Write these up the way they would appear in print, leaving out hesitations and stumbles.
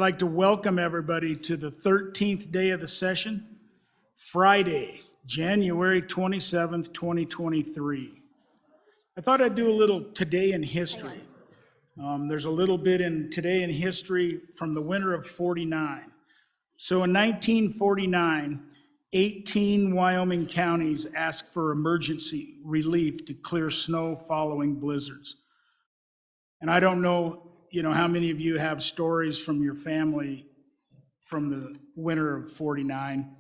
I'd like to welcome everybody to the 13th day of the session, Friday, January 27th, 2023. I thought I'd do a little today in history. There's a little bit in today in history from the winter of 49. So in 1949, 18 Wyoming counties asked for emergency relief to clear snow following blizzards. And I don't know, how many of you have stories from your family from the winter of 49,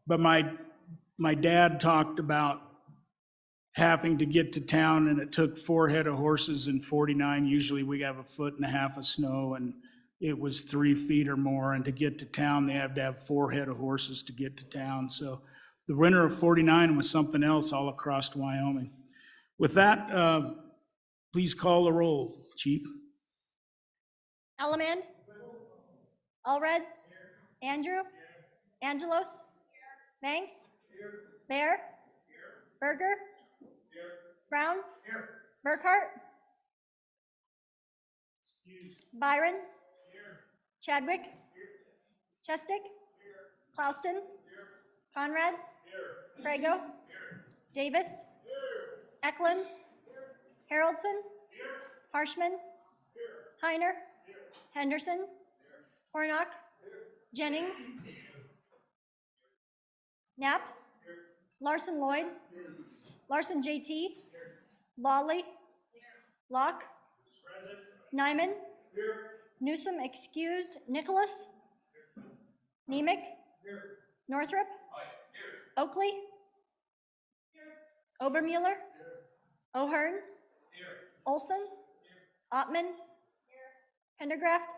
but my dad talked about having to get to town, and it took 4 head of horses in 49. Usually we have 1.5 feet of snow, and it was 3 feet or more, and to get to town, they have to have 4 head of horses to get to town. So the winter of 49 was something else all across Wyoming. With that, please call the roll, Chief. Elliman, Allred, Andrew, Angelos, Banks, Bear, Berger, Brown, Burkhart, Byron, Chadwick, Chestick, Clouston, Conrad, Prego, Davis, Eklund, Haroldson, Harshman, Heiner, Henderson, Hornock, Jennings, Knapp, Larson Lloyd, Larson JT, Lawley, Locke, Nyman, Newsom excused, Nicholas, Nemec, Northrop, Oakley, Obermueller, O'Hearn, Olson, Ottman, Pendergraft,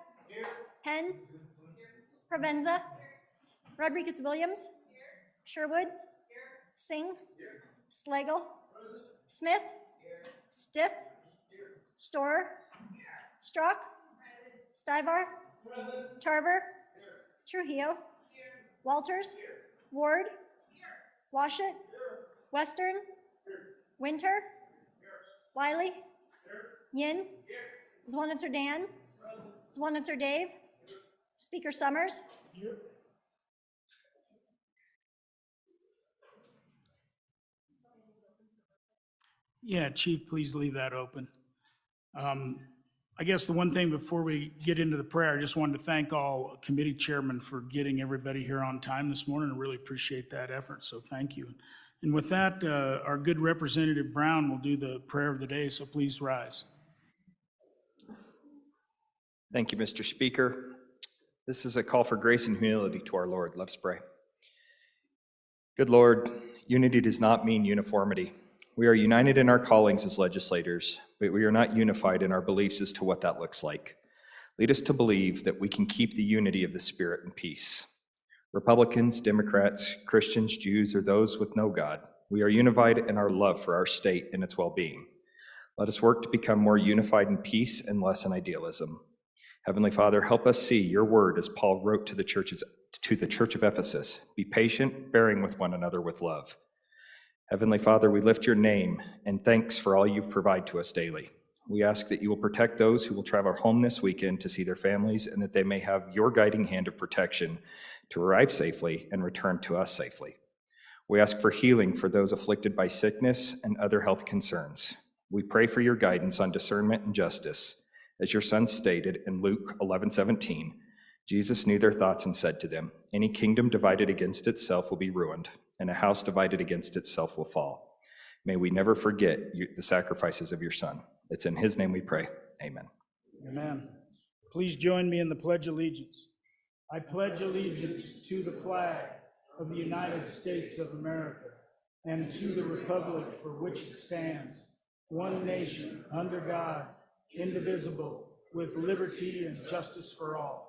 Penn, Provenza, Rodriguez-Williams, Sherwood, Singh, Slagle, Smith, Stiff, Storer, Strock, Stivar, Tarver, Trujillo, Walters, Ward, Washut, Western, Winter, Wiley, Yin, Zwanitzer Dan, Zwanitzer Dave, Speaker Summers. Yeah, Chief, please leave that open. I guess the one thing before we get into the prayer, I just wanted to thank all committee chairmen for getting everybody here on time this morning. I really appreciate that effort, so thank you. And with that, our good Representative Brown will do the prayer of the day, so please rise. Thank you, Mr. Speaker. This is a call for grace and humility to our Lord. Let us pray. Good Lord, unity does not mean uniformity. We are united in our callings as legislators, but we are not unified in our beliefs as to what that looks like. Lead us to believe that we can keep the unity of the Spirit and peace. Republicans, Democrats, Christians, Jews, or those with no God, we are unified in our love for our state and its well-being. Let us work to become more unified in peace and less in idealism. Heavenly Father, help us see your word as Paul wrote to the church of Ephesus. Be patient, bearing with one another with love. Heavenly Father, we lift your name and thanks for all you've provided to us daily. We ask that you will protect those who will travel home this weekend to see their families, and that they may have your guiding hand of protection to arrive safely and return to us safely. We ask for healing for those afflicted by sickness and other health concerns. We pray for your guidance on discernment and justice. As your son stated in Luke 11:17, Jesus knew their thoughts and said to them, "Any kingdom divided against itself will be ruined, and a house divided against itself will fall." May we never forget the sacrifices of your Son. It's in his name we pray. Amen. Amen. Please join me in the Pledge of Allegiance. I pledge allegiance to the flag of the United States of America and to the republic for which it stands, one nation, under God, indivisible, with liberty and justice for all.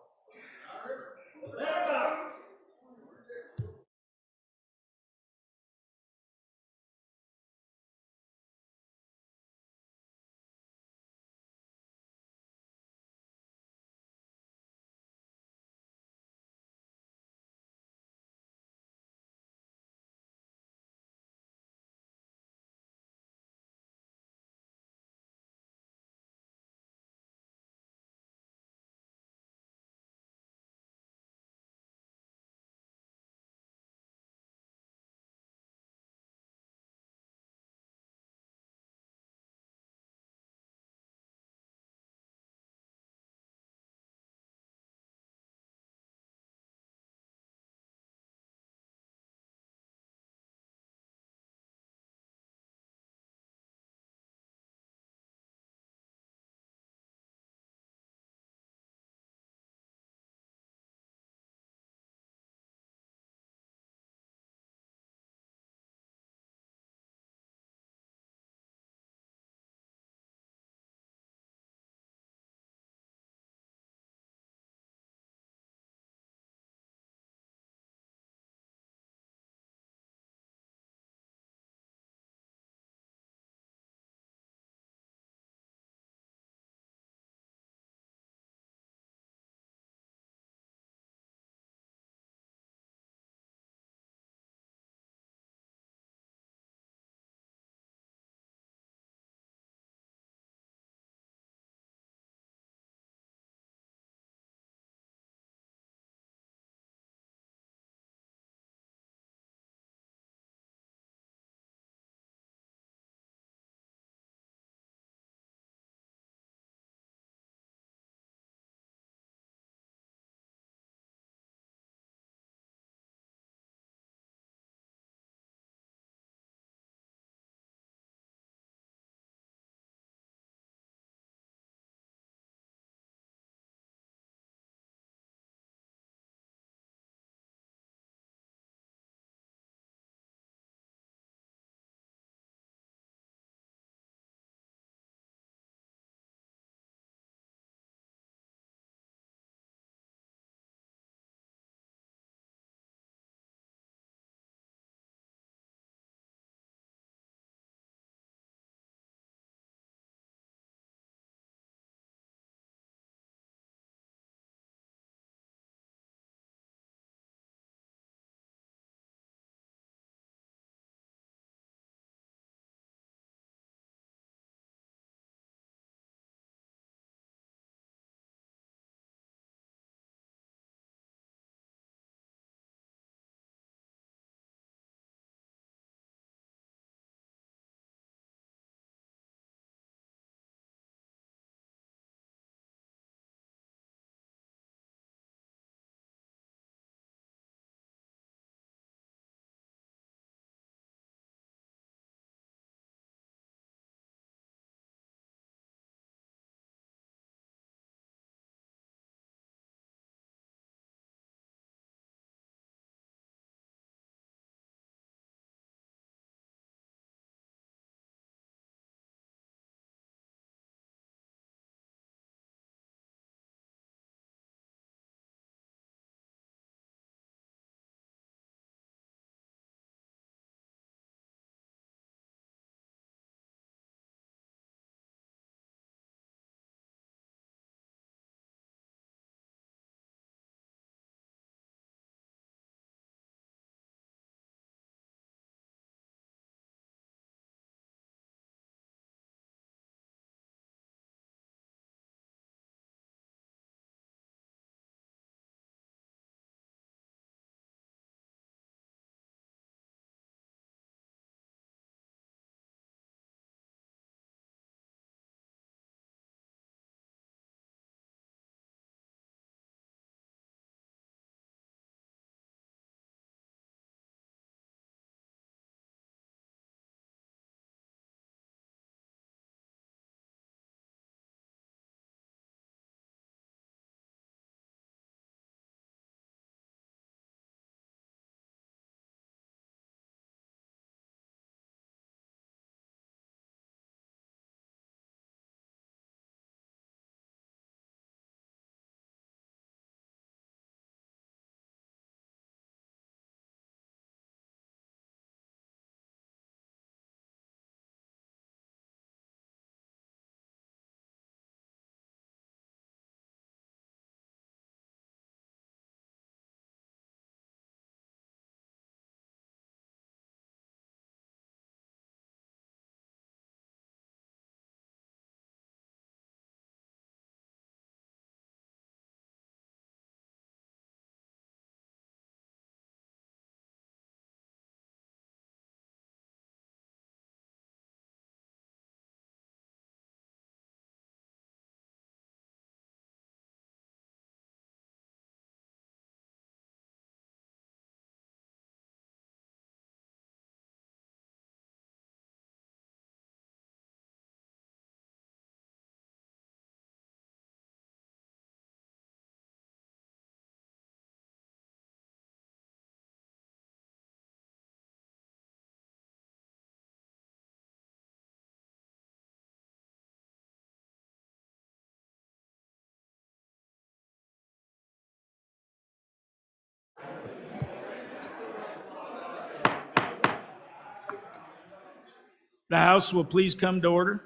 The House will please come to order.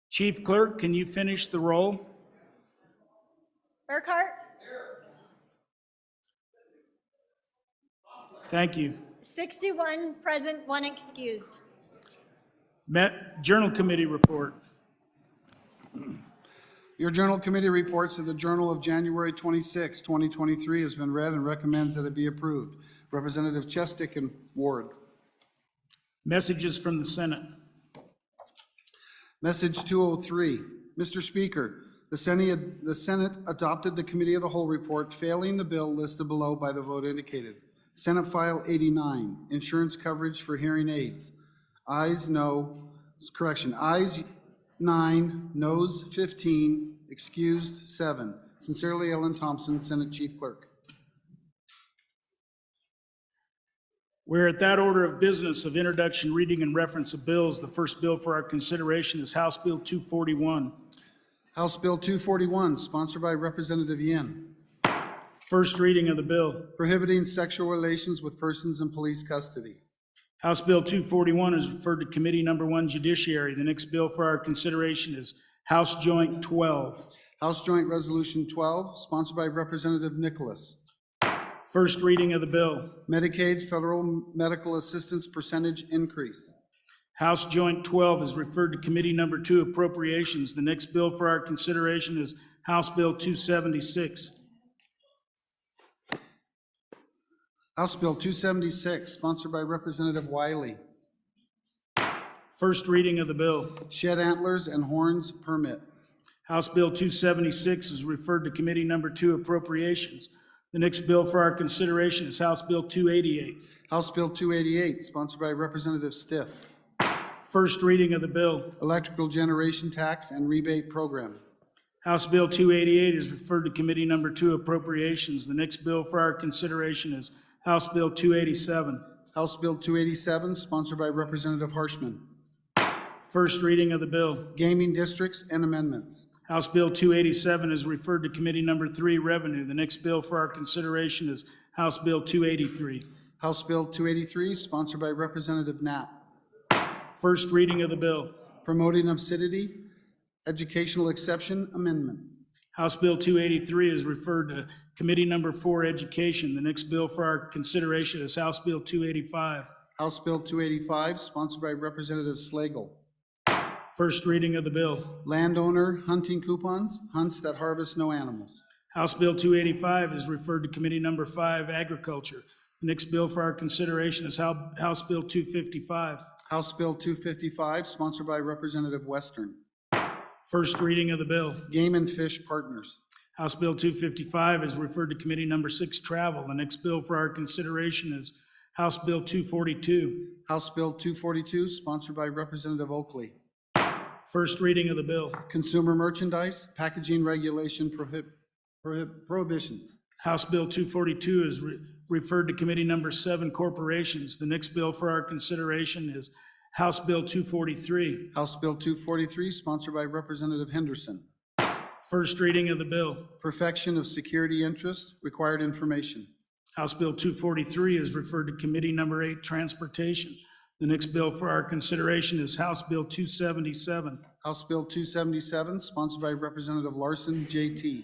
Chief Clerk, can you finish the roll? Burkhart, Thank you. 61 present, 1 excused. Journal Committee report. Your Journal Committee reports that the Journal of January 26, 2023 has been read and recommends that it be approved. Representative Chestick and Ward. Messages from the Senate. Message 203. Mr. Speaker, the Senate adopted the Committee of the Whole report, failing the bill listed below by the vote indicated. Senate File 89, insurance coverage for hearing aids. Ayes 9, noes 15, excused 7. Sincerely, Ellen Thompson, Senate Chief Clerk. We're at that order of business of introduction, reading, and reference of bills. The first bill for our consideration is House Bill 241. House Bill 241, sponsored by Representative Yin, First reading of the bill. prohibiting sexual relations with persons in police custody. House Bill 241 is referred to Committee Number 1, Judiciary. The next bill for our consideration is House Joint 12. House Joint Resolution 12, sponsored by Representative Nicholas, First reading of the bill. Medicaid federal medical assistance percentage increase. House Joint 12 is referred to Committee Number 2, Appropriations. The next bill for our consideration is House Bill 276. House Bill 276, sponsored by Representative Wiley, First reading of the bill. shed antlers and horns permit. House Bill 276 is referred to Committee Number 2, Appropriations. The next bill for our consideration is House Bill 288. House Bill 288, sponsored by Representative Stiff, First reading of the bill. electrical generation tax and rebate program. House Bill 288 is referred to Committee Number 2, Appropriations. The next bill for our consideration is House Bill 287. House Bill 287, sponsored by Representative Harshman. First reading of the bill. Gaming districts and amendments. House Bill 287 is referred to Committee Number 3, Revenue. The next bill for our consideration is House Bill 283. House Bill 283, sponsored by Representative Knapp. First reading of the bill. Promoting obscenity, educational exception amendment. House Bill 283 is referred to Committee Number 4, Education. The next bill for our consideration is House Bill 285. House Bill 285, sponsored by Representative Slagle. First reading of the bill. Landowner hunting coupons, hunts that harvest no animals. House Bill 285 is referred to Committee Number 5, Agriculture. The next bill for our consideration is House Bill 255. House Bill 255, sponsored by Representative Western. First reading of the bill. Game and Fish Partners. House Bill 255 is referred to Committee Number 6, Travel. The next bill for our consideration is House Bill 242. House Bill 242, sponsored by Representative Oakley. First reading of the bill. Consumer merchandise, packaging regulation prohibitions. House Bill 242 is referred to Committee Number 7, Corporations. The next bill for our consideration is House Bill 243. House Bill 243, sponsored by Representative Henderson. First reading of the bill. Perfection of security interest, required information. House Bill 243 is referred to Committee Number 8, Transportation. The next bill for our consideration is House Bill 277. House Bill 277, sponsored by Representative Larson, JT.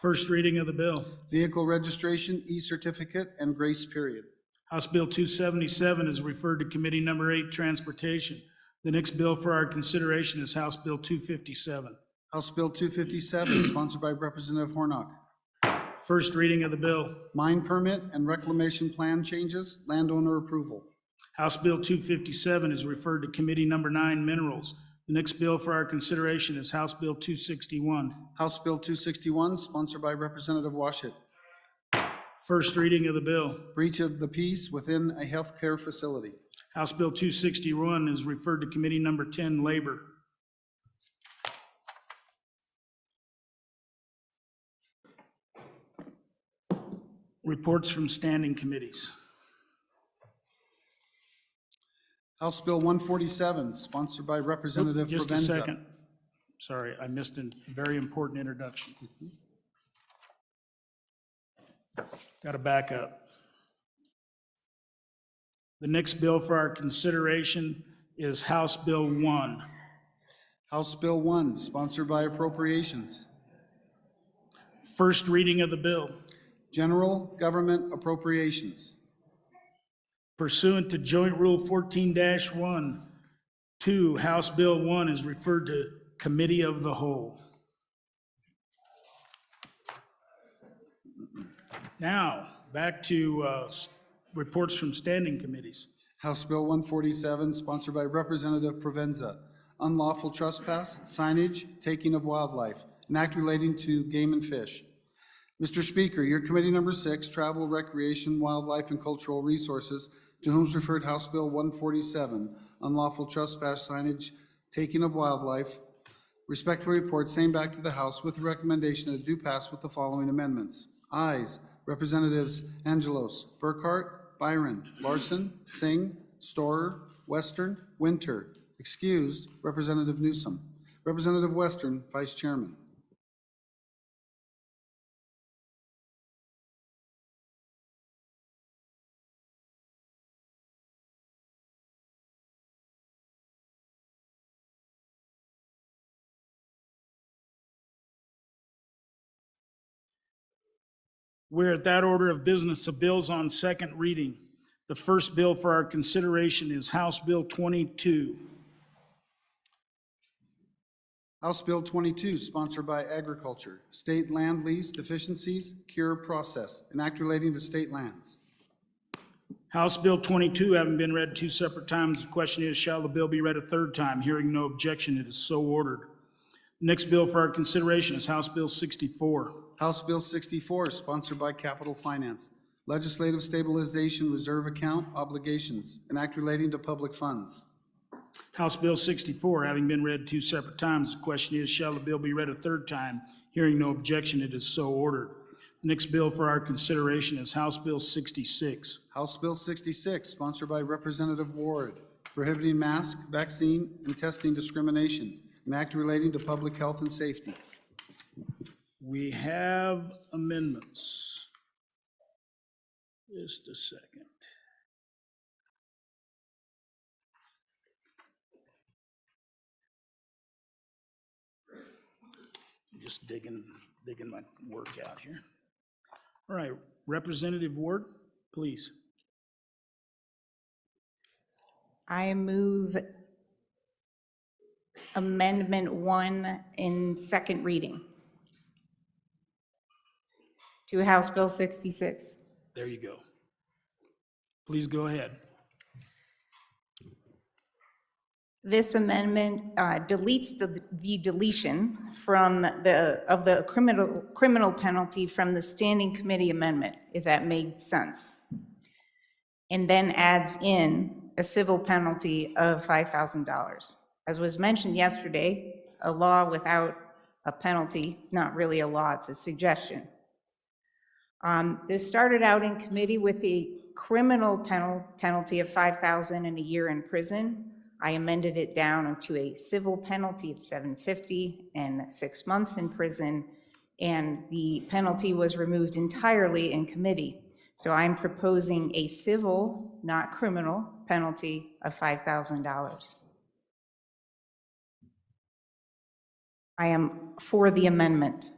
First reading of the bill. Vehicle registration, e-certificate, and grace period. House Bill 277 is referred to Committee Number 8, Transportation. The next bill for our consideration is House Bill 257. House Bill 257, sponsored by Representative Hornock. First reading of the bill. Mine permit and reclamation plan changes, landowner approval. House Bill 257 is referred to Committee Number 9, Minerals. The next bill for our consideration is House Bill 261. House Bill 261, sponsored by Representative Washit. First reading of the bill. Breach of the peace within a healthcare facility. House Bill 261 is referred to Committee Number 10, Labor. Reports from standing committees. House Bill 147, sponsored by Representative Just a Provenza. second. Sorry, I missed a very important introduction. Got to back up. The next bill for our consideration is House Bill 1. House Bill 1, sponsored by Appropriations. First reading of the bill. General Government Appropriations. Pursuant to Joint Rule 14-1, 2, House Bill 1 is referred to Committee of the Whole. Now, back to reports from standing committees. House Bill 147, sponsored by Representative Provenza. Unlawful trespass, signage, taking of wildlife, an act relating to game and fish. Mr. Speaker, your committee number 6, Travel, Recreation, Wildlife, and Cultural Resources, to whom is referred House Bill 147, unlawful trespass, signage, taking of wildlife, respectfully report same back to the House with the recommendation that it do pass with the following amendments. Ayes, Representatives Angelos, Burkhart, Byron, Larson, Singh, Storer, Western, Winter. Excused, Representative Newsom. Representative Western, Vice Chairman. We're at that order of business of bills on second reading. The first bill for our consideration is House Bill 22. House Bill 22, sponsored by Agriculture, State Land Lease Deficiencies, Cure Process, an act relating to state lands. House Bill 22 having been read 2 separate times, the question is, shall the bill be read a third time? Hearing no objection, it is so ordered. The next bill for our consideration is House Bill 64. House Bill 64, sponsored by Capital Finance, Legislative Stabilization Reserve Account Obligations, an act relating to public funds. House Bill 64 having been read 2 separate times, the question is, shall the bill be read a third time? Hearing no objection, it is so ordered. The next bill for our consideration is House Bill 66. House Bill 66, sponsored by Representative Ward, prohibiting mask, vaccine, and testing discrimination, an act relating to public health and safety. We have amendments. Just a second. Just digging my work out here. All right, Representative Ward, please. I move Amendment 1 in second reading to House Bill 66. There you go. Please go ahead. This amendment deletes the deletion from the criminal penalty from the standing committee amendment, if that made sense, and then adds in a civil penalty of $5,000. As was mentioned yesterday, a law without a penalty is not really a law, it's a suggestion. This started out in committee with a criminal penalty of $5,000 and a year in prison. I amended it down to a civil penalty of $750 and 6 months in prison, and the penalty was removed entirely in committee. So I'm proposing a civil, not criminal, penalty of $5,000. I am for the amendment,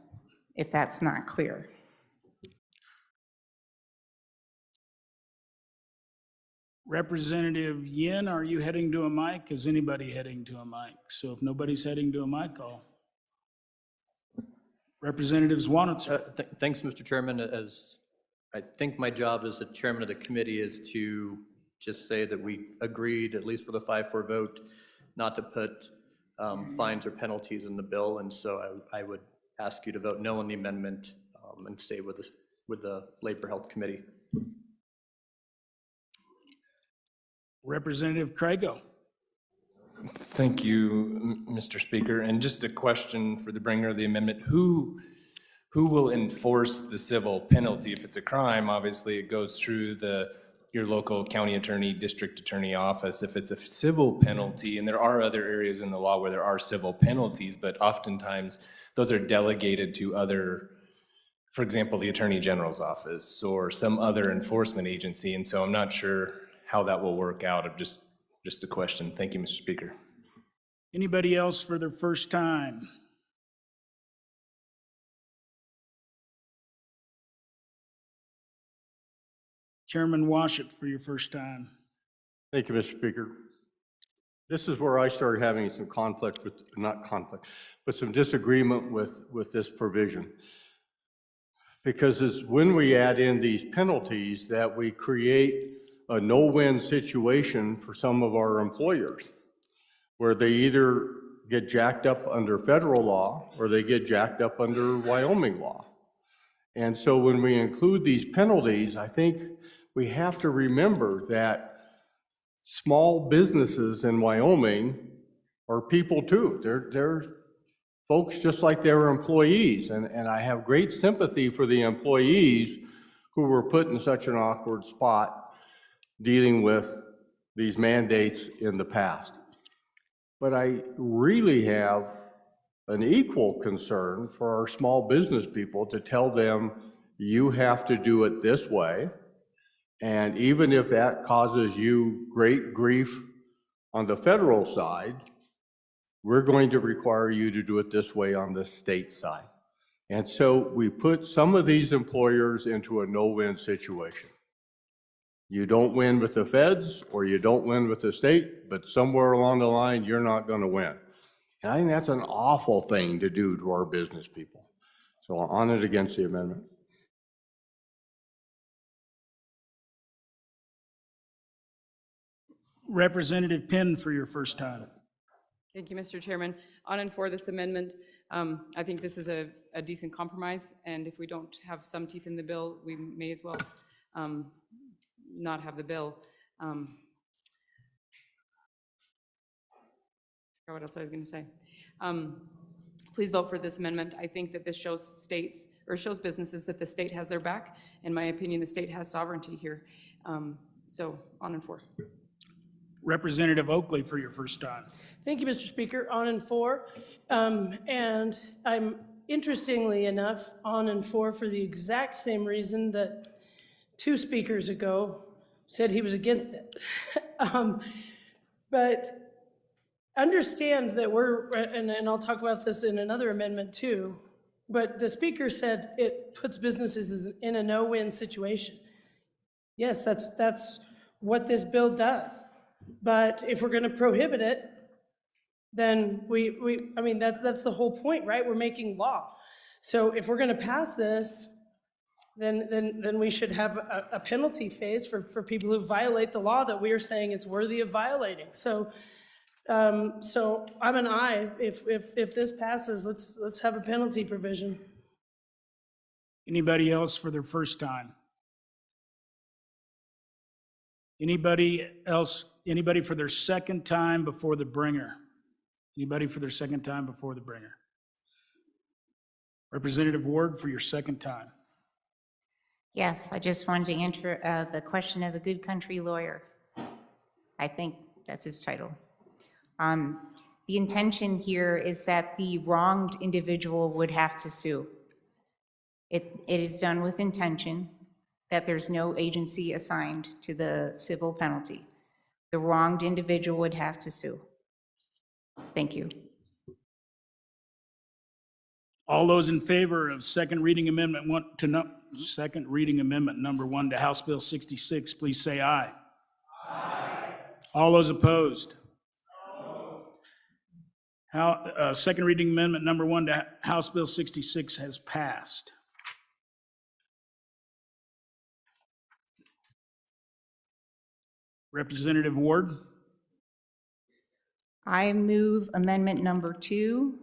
if that's not clear. Representative Yin, are you heading to a mic? Is anybody heading to a mic? So if nobody's heading to a mic, I'll. Representative Zwanitzer. Thanks, Mr. Chairman. As I think my job as the chairman of the committee is to just say that we agreed, at least with a 5-4 vote, not to put fines or penalties in the bill. And so I would ask you to vote no on the amendment and stay with the Labor Health Committee. Representative Crago. Thank you, Mr. Speaker. And just a question for the bringer of the amendment. Who will enforce the civil penalty? If it's a crime, obviously it goes through the your local county attorney, district attorney office. If it's a civil penalty, and there are other areas in the law where there are civil penalties, but oftentimes those are delegated to other, for example, the Attorney General's office or some other enforcement agency. And so I'm not sure how that will work out. Just a question. Thank you, Mr. Speaker. Anybody else for their first time? Chairman Washut for your first time. Thank you, Mr. Speaker. This is where I started having some conflict with, not conflict, but some disagreement with this provision. Because it's when we add in these penalties that we create a no-win situation for some of our employers, where they either get jacked up under federal law or they get jacked up under Wyoming law. And so when we include these penalties, I think we have to remember that small businesses in Wyoming are people too. They're folks just like their employees. And I have great sympathy for the employees who were put in such an awkward spot dealing with these mandates in the past. But I really have an equal concern for our small business people to tell them, you have to do it this way. And even if that causes you great grief on the federal side, we're going to require you to do it this way on the state side. And so we put some of these employers into a no-win situation. You don't win with the feds or you don't win with the state, but somewhere along the line, you're not going to win. And I think that's an awful thing to do to our business people. So I'm on it against the amendment. Representative Penn for your first time. Thank you, Mr. Chairman. On and for this amendment, I think this is a decent compromise, and if we don't have some teeth in the bill, we may as well not have the bill. I forgot what else I was going to say. Please vote for this amendment. I think that this shows states, or shows businesses that the state has their back. In my opinion, the state has sovereignty here. So on and for. Representative Oakley for your first time. Thank you, Mr. Speaker. On and for. And I'm, interestingly enough, on and for the exact same reason that 2 speakers ago said he was against it. But understand that we're, and I'll talk about this in another amendment too, but the speaker said it puts businesses in a no-win situation. Yes, that's what this bill does. But if we're going to prohibit it, then I mean, that's the whole point, right? We're making law. So if we're going to pass this, then we should have a penalty phase for people who violate the law that we are saying it's worthy of violating. So so I'm an aye. If this passes, let's have a penalty provision. Anybody else for their first time? Anybody else, anybody for their second time before the bringer? Anybody for their second time before the bringer? Representative Ward for your second time. Yes, I just wanted to enter the question of the good country lawyer. I think that's his title. The intention here is that the wronged individual would have to sue. It is done with intention that there's no agency assigned to the civil penalty. The wronged individual would have to sue. Thank you. All those in favor of second reading amendment number 1 to House Bill 66, please say aye. Aye. All those opposed? No. Second reading amendment number 1 to House Bill 66 has passed. Representative Ward. I move amendment number 2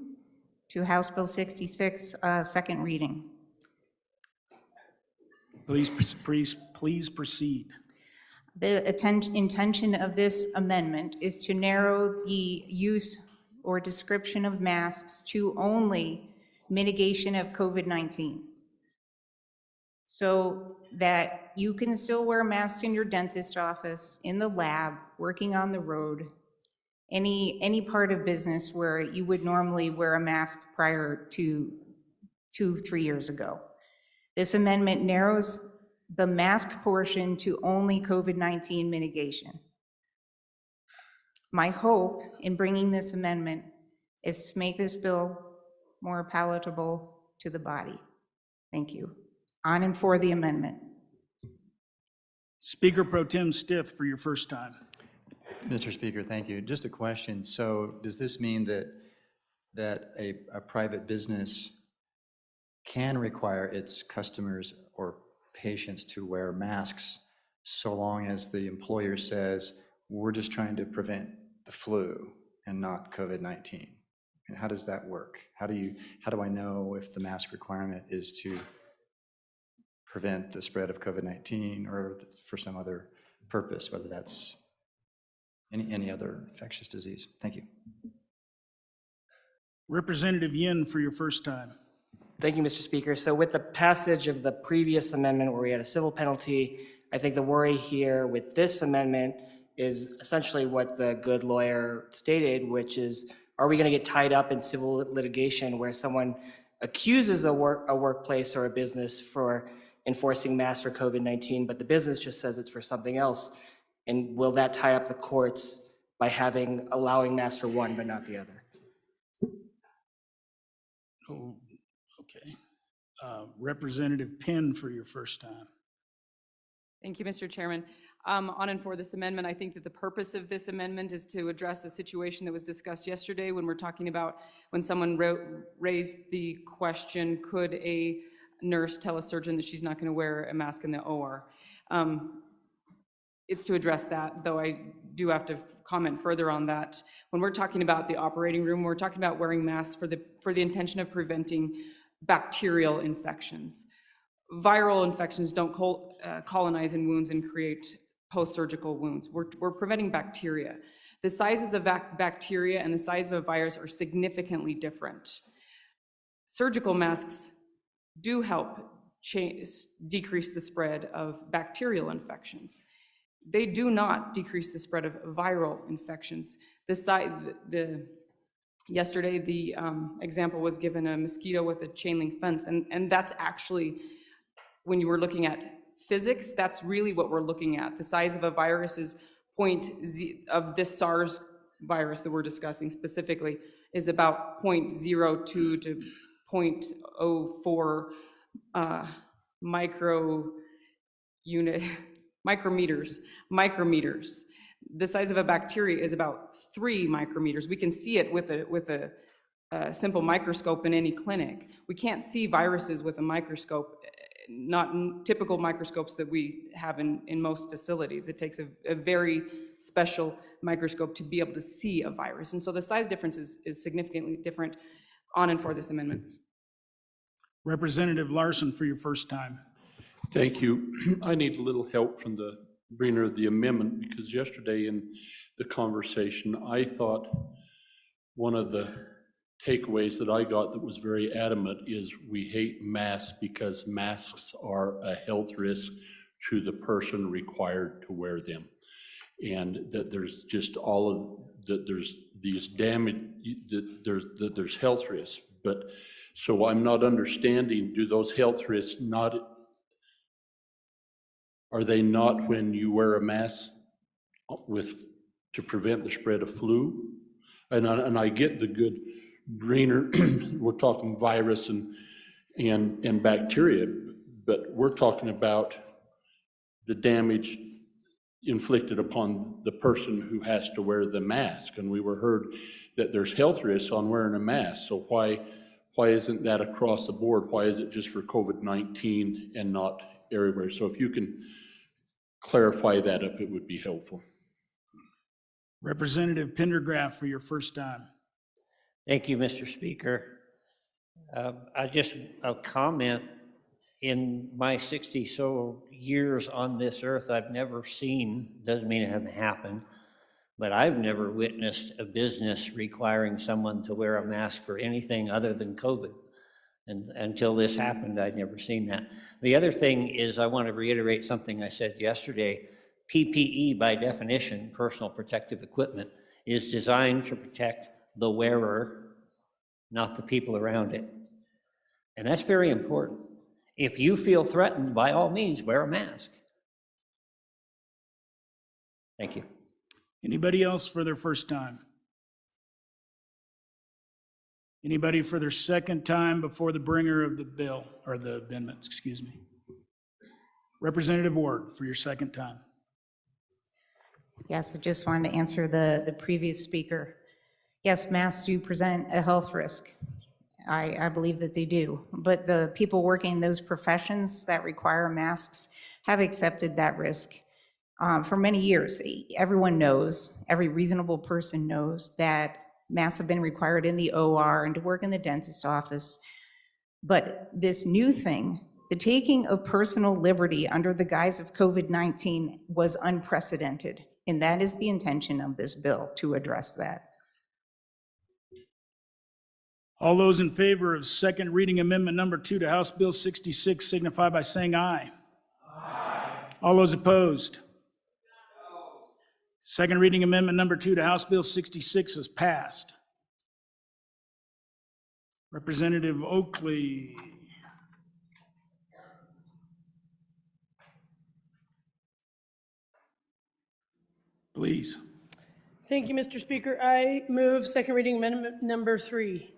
to House Bill 66, second reading. Please proceed. The intention of this amendment is to narrow the use or description of masks to only mitigation of COVID-19. so that you can still wear masks in your dentist office, in the lab, working on the road, any part of business where you would normally wear a mask prior to 2-3 years ago. This amendment narrows the mask portion to only COVID-19 mitigation. My hope in bringing this amendment is to make this bill more palatable to the body. Thank you. On and for the amendment. Speaker Pro Tem Stiff for your first time. Mr. Speaker, thank you. Just a question. So does this mean that a private business can require its customers or patients to wear masks so long as the employer says, we're just trying to prevent the flu and not COVID-19? And how does that work? How do I know if the mask requirement is to prevent the spread of COVID-19 or for some other purpose, whether that's any other infectious disease? Thank you. Representative Yin for your first time. Thank you, Mr. Speaker. So with the passage of the previous amendment where we had a civil penalty, I think the worry here with this amendment is essentially what the good lawyer stated, which is, are we going to get tied up in civil litigation where someone accuses a workplace or a business for enforcing masks for COVID-19, but the business just says it's for something else? And will that tie up the courts by allowing masks for one but not the other? Oh, okay. Representative Penn for your first time. Thank you, Mr. Chairman. On and for this amendment, I think that the purpose of this amendment is to address a situation that was discussed yesterday when we're talking about when someone raised the question, could a nurse tell a surgeon that she's not going to wear a mask in the OR? It's to address that, though I do have to comment further on that. When we're talking about the operating room, we're talking about wearing masks for the intention of preventing bacterial infections. Viral infections don't colonize in wounds and create post-surgical wounds. We're preventing bacteria. The sizes of bacteria and the size of a virus are significantly different. Surgical masks do help decrease the spread of bacterial infections. They do not decrease the spread of viral infections. Yesterday, the example was given a mosquito with a chain link fence, and that's actually, when you were looking at physics, that's really what we're looking at. The size of a virus is of this SARS virus that we're discussing specifically is about 0.02 to 0.04 micrometers. The size of a bacteria is about 3 micrometers. We can see it with a simple microscope in any clinic. We can't see viruses with a microscope, not typical microscopes that we have in most facilities. It takes a very special microscope to be able to see a virus. And so the size difference is significantly different on and for this amendment. Representative Larson for your first time. Thank you. I need a little help from the bringer of the amendment, because yesterday in the conversation, I thought one of the takeaways that I got that was very adamant is we hate masks because masks are a health risk to the person required to wear them. And that there's just that there's these damage, that there's health risks. But so I'm not understanding, do those health risks are they not when you wear a mask to prevent the spread of flu? And I get the good greener, we're talking virus and bacteria, but we're talking about the damage inflicted upon the person who has to wear the mask. And we were heard that there's health risks on wearing a mask. So why isn't that across the board? Why is it just for COVID-19 and not everywhere? So if you can clarify that up, it would be helpful. Representative Pendergraft for your first time. Thank you, Mr. Speaker. I'll comment. In my 60 so years on this earth, I've never seen, doesn't mean it hasn't happened, but I've never witnessed a business requiring someone to wear a mask for anything other than COVID. And until this happened, I'd never seen that. The other thing is I want to reiterate something I said yesterday. PPE, by definition, personal protective equipment, is designed to protect the wearer, not the people around it. And that's very important. If you feel threatened, by all means, wear a mask. Thank you. Anybody else for their first time? Anybody for their second time before the bringer of the bill, or the amendments, excuse me? Representative Ward, for your second time. Yes, I just wanted to answer the previous speaker. Yes, masks do present a health risk. I believe that they do. But the people working in those professions that require masks have accepted that risk for many years. Everyone knows, every reasonable person knows that masks have been required in the OR and to work in the dentist's office. But this new thing, the taking of personal liberty under the guise of COVID-19 was unprecedented. And that is the intention of this bill, to address that. All those in favor of second reading amendment number 2 to House Bill 66 signify by saying aye. Aye. All those opposed? Second reading amendment number 2 to House Bill 66 is passed. Representative Oakley. Please. Thank you, Mr. Speaker. I move second reading amendment number 3.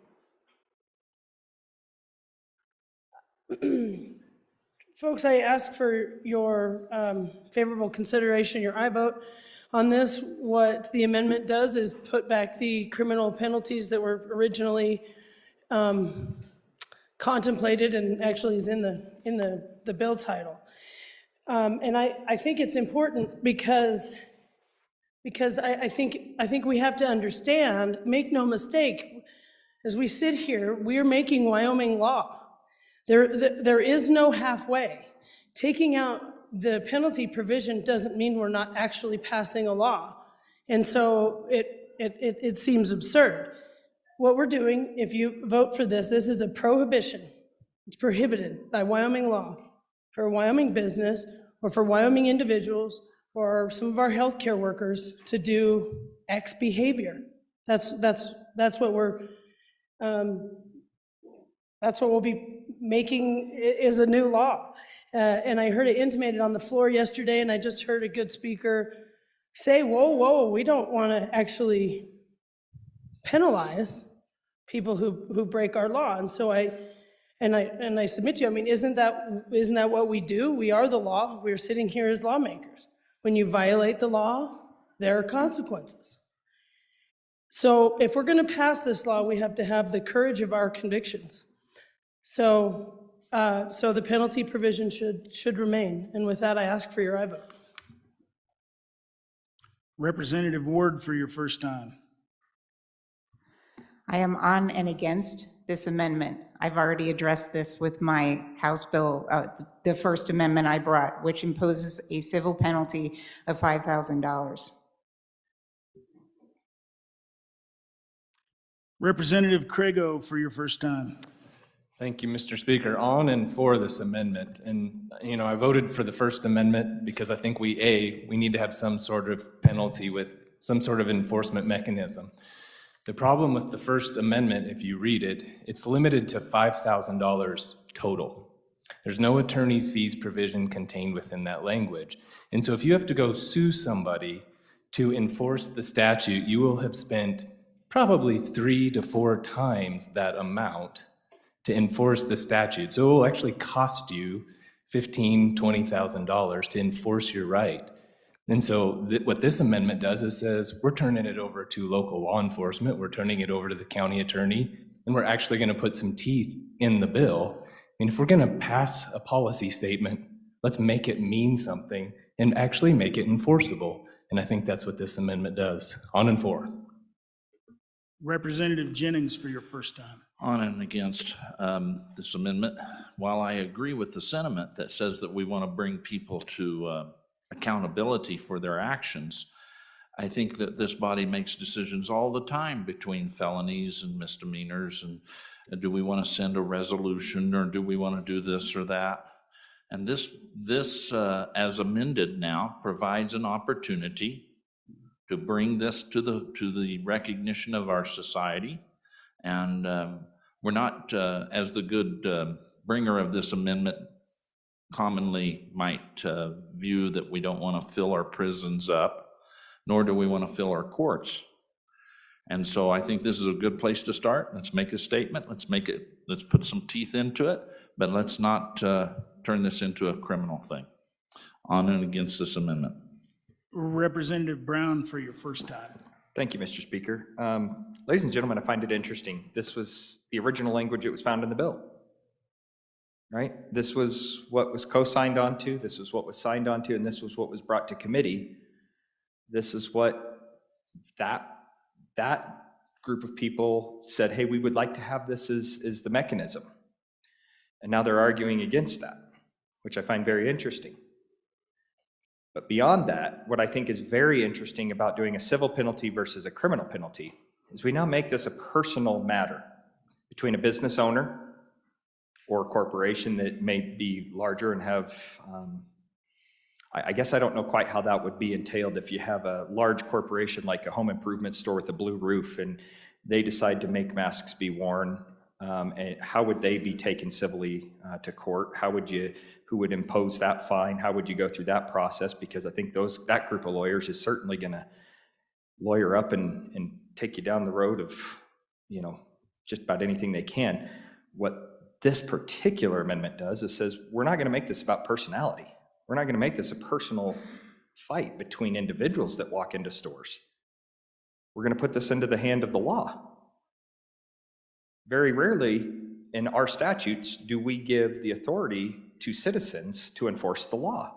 Folks, I ask for your favorable consideration, your aye vote on this. What the amendment does is put back the criminal penalties that were originally contemplated and actually is in the bill title. And I think it's important because I think we have to understand, make no mistake, as we sit here, we're making Wyoming law. There is no halfway. Taking out the penalty provision doesn't mean we're not actually passing a law. And so it seems absurd. What we're doing, if you vote for this is a prohibition. It's prohibited by Wyoming law for a Wyoming business or for Wyoming individuals or some of our healthcare workers to do X behavior. That's what we'll be making is a new law. And I heard it intimated on the floor yesterday, and I just heard a good speaker say, whoa, we don't want to actually penalize people who break our law. And so I submit to you, I mean, isn't that what we do? We are the law. We're sitting here as lawmakers. When you violate the law, there are consequences. So if we're going to pass this law, we have to have the courage of our convictions. So the penalty provision should remain. And with that, I ask for your aye vote. Representative Ward, for your first time. I am on and against this amendment. I've already addressed this with my House bill, the first amendment I brought, which imposes a civil penalty of $5,000. Representative Crago, for your first time. Thank you, Mr. Speaker. On and for this amendment. And, I voted for the First Amendment because I think we need to have some sort of penalty with some sort of enforcement mechanism. The problem with the First Amendment, if you read it, it's limited to $5,000 total. There's no attorney's fees provision contained within that language. And so if you have to go sue somebody to enforce the statute, you will have spent probably 3 to 4 times that amount to enforce the statute. So it will actually cost you $15,000, $20,000 to enforce your right. And so what this amendment does is says, we're turning it over to local law enforcement, we're turning it over to the county attorney, and we're actually gonna put some teeth in the bill. And if we're gonna pass a policy statement, let's make it mean something and actually make it enforceable. And I think that's what this amendment does. On and for. Representative Jennings, for your first time. On and against this amendment. While I agree with the sentiment that says that we want to bring people to accountability for their actions, I think that this body makes decisions all the time between felonies and misdemeanors, and Do we want to send a resolution, or do we want to do this or that? And this, as amended now, provides an opportunity to bring this to the recognition of our society. And we're not, as the good bringer of this amendment commonly might view, that we don't want to fill our prisons up, nor do we want to fill our courts. And so I think this is a good place to start. Let's make a statement. Let's put some teeth into it, but let's not turn this into a criminal thing. On and against this amendment. Representative Brown for your first time. Thank you, Mr. Speaker. Ladies and gentlemen, I find it interesting. This was the original language that was found in the bill, right? This was what was co-signed onto, this was what was signed onto, and this was what was brought to committee. This is what that group of people said, hey, we would like to have this as the mechanism. And now they're arguing against that, which I find very interesting. But beyond that, what I think is very interesting about doing a civil penalty versus a criminal penalty is we now make this a personal matter between a business owner or a corporation that may be larger and have, I guess I don't know quite how that would be entailed if you have a large corporation like a home improvement store with a blue roof and they decide to make masks be worn. And how would they be taken civilly to court? Who would impose that fine? How would you go through that process? Because I think that group of lawyers is certainly going to lawyer up and take you down the road of, just about anything they can. What this particular amendment does is says, we're not going to make this about personality. We're not going to make this a personal fight between individuals that walk into stores. We're going to put this into the hand of the law. Very rarely in our statutes do we give the authority to citizens to enforce the law.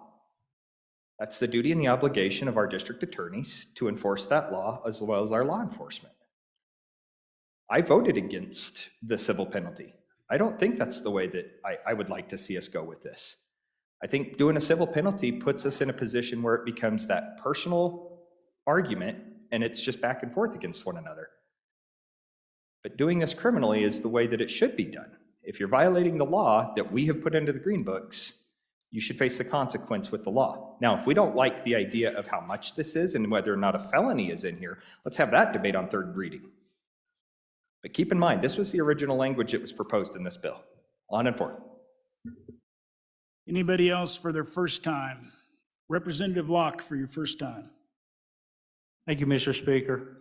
That's the duty and the obligation of our district attorneys to enforce that law as well as our law enforcement. I voted against the civil penalty. I don't think that's the way that I would like to see us go with this. I think doing a civil penalty puts us in a position where it becomes that personal argument and it's just back and forth against one another. But doing this criminally is the way that it should be done. If you're violating the law that we have put into the green books, you should face the consequence with the law. Now, if we don't like the idea of how much this is and whether or not a felony is in here, let's have that debate on third reading. But keep in mind, this was the original language that was proposed in this bill. On and forth. Anybody else for their first time? Representative Locke for your first time. Thank you, Mr. Speaker.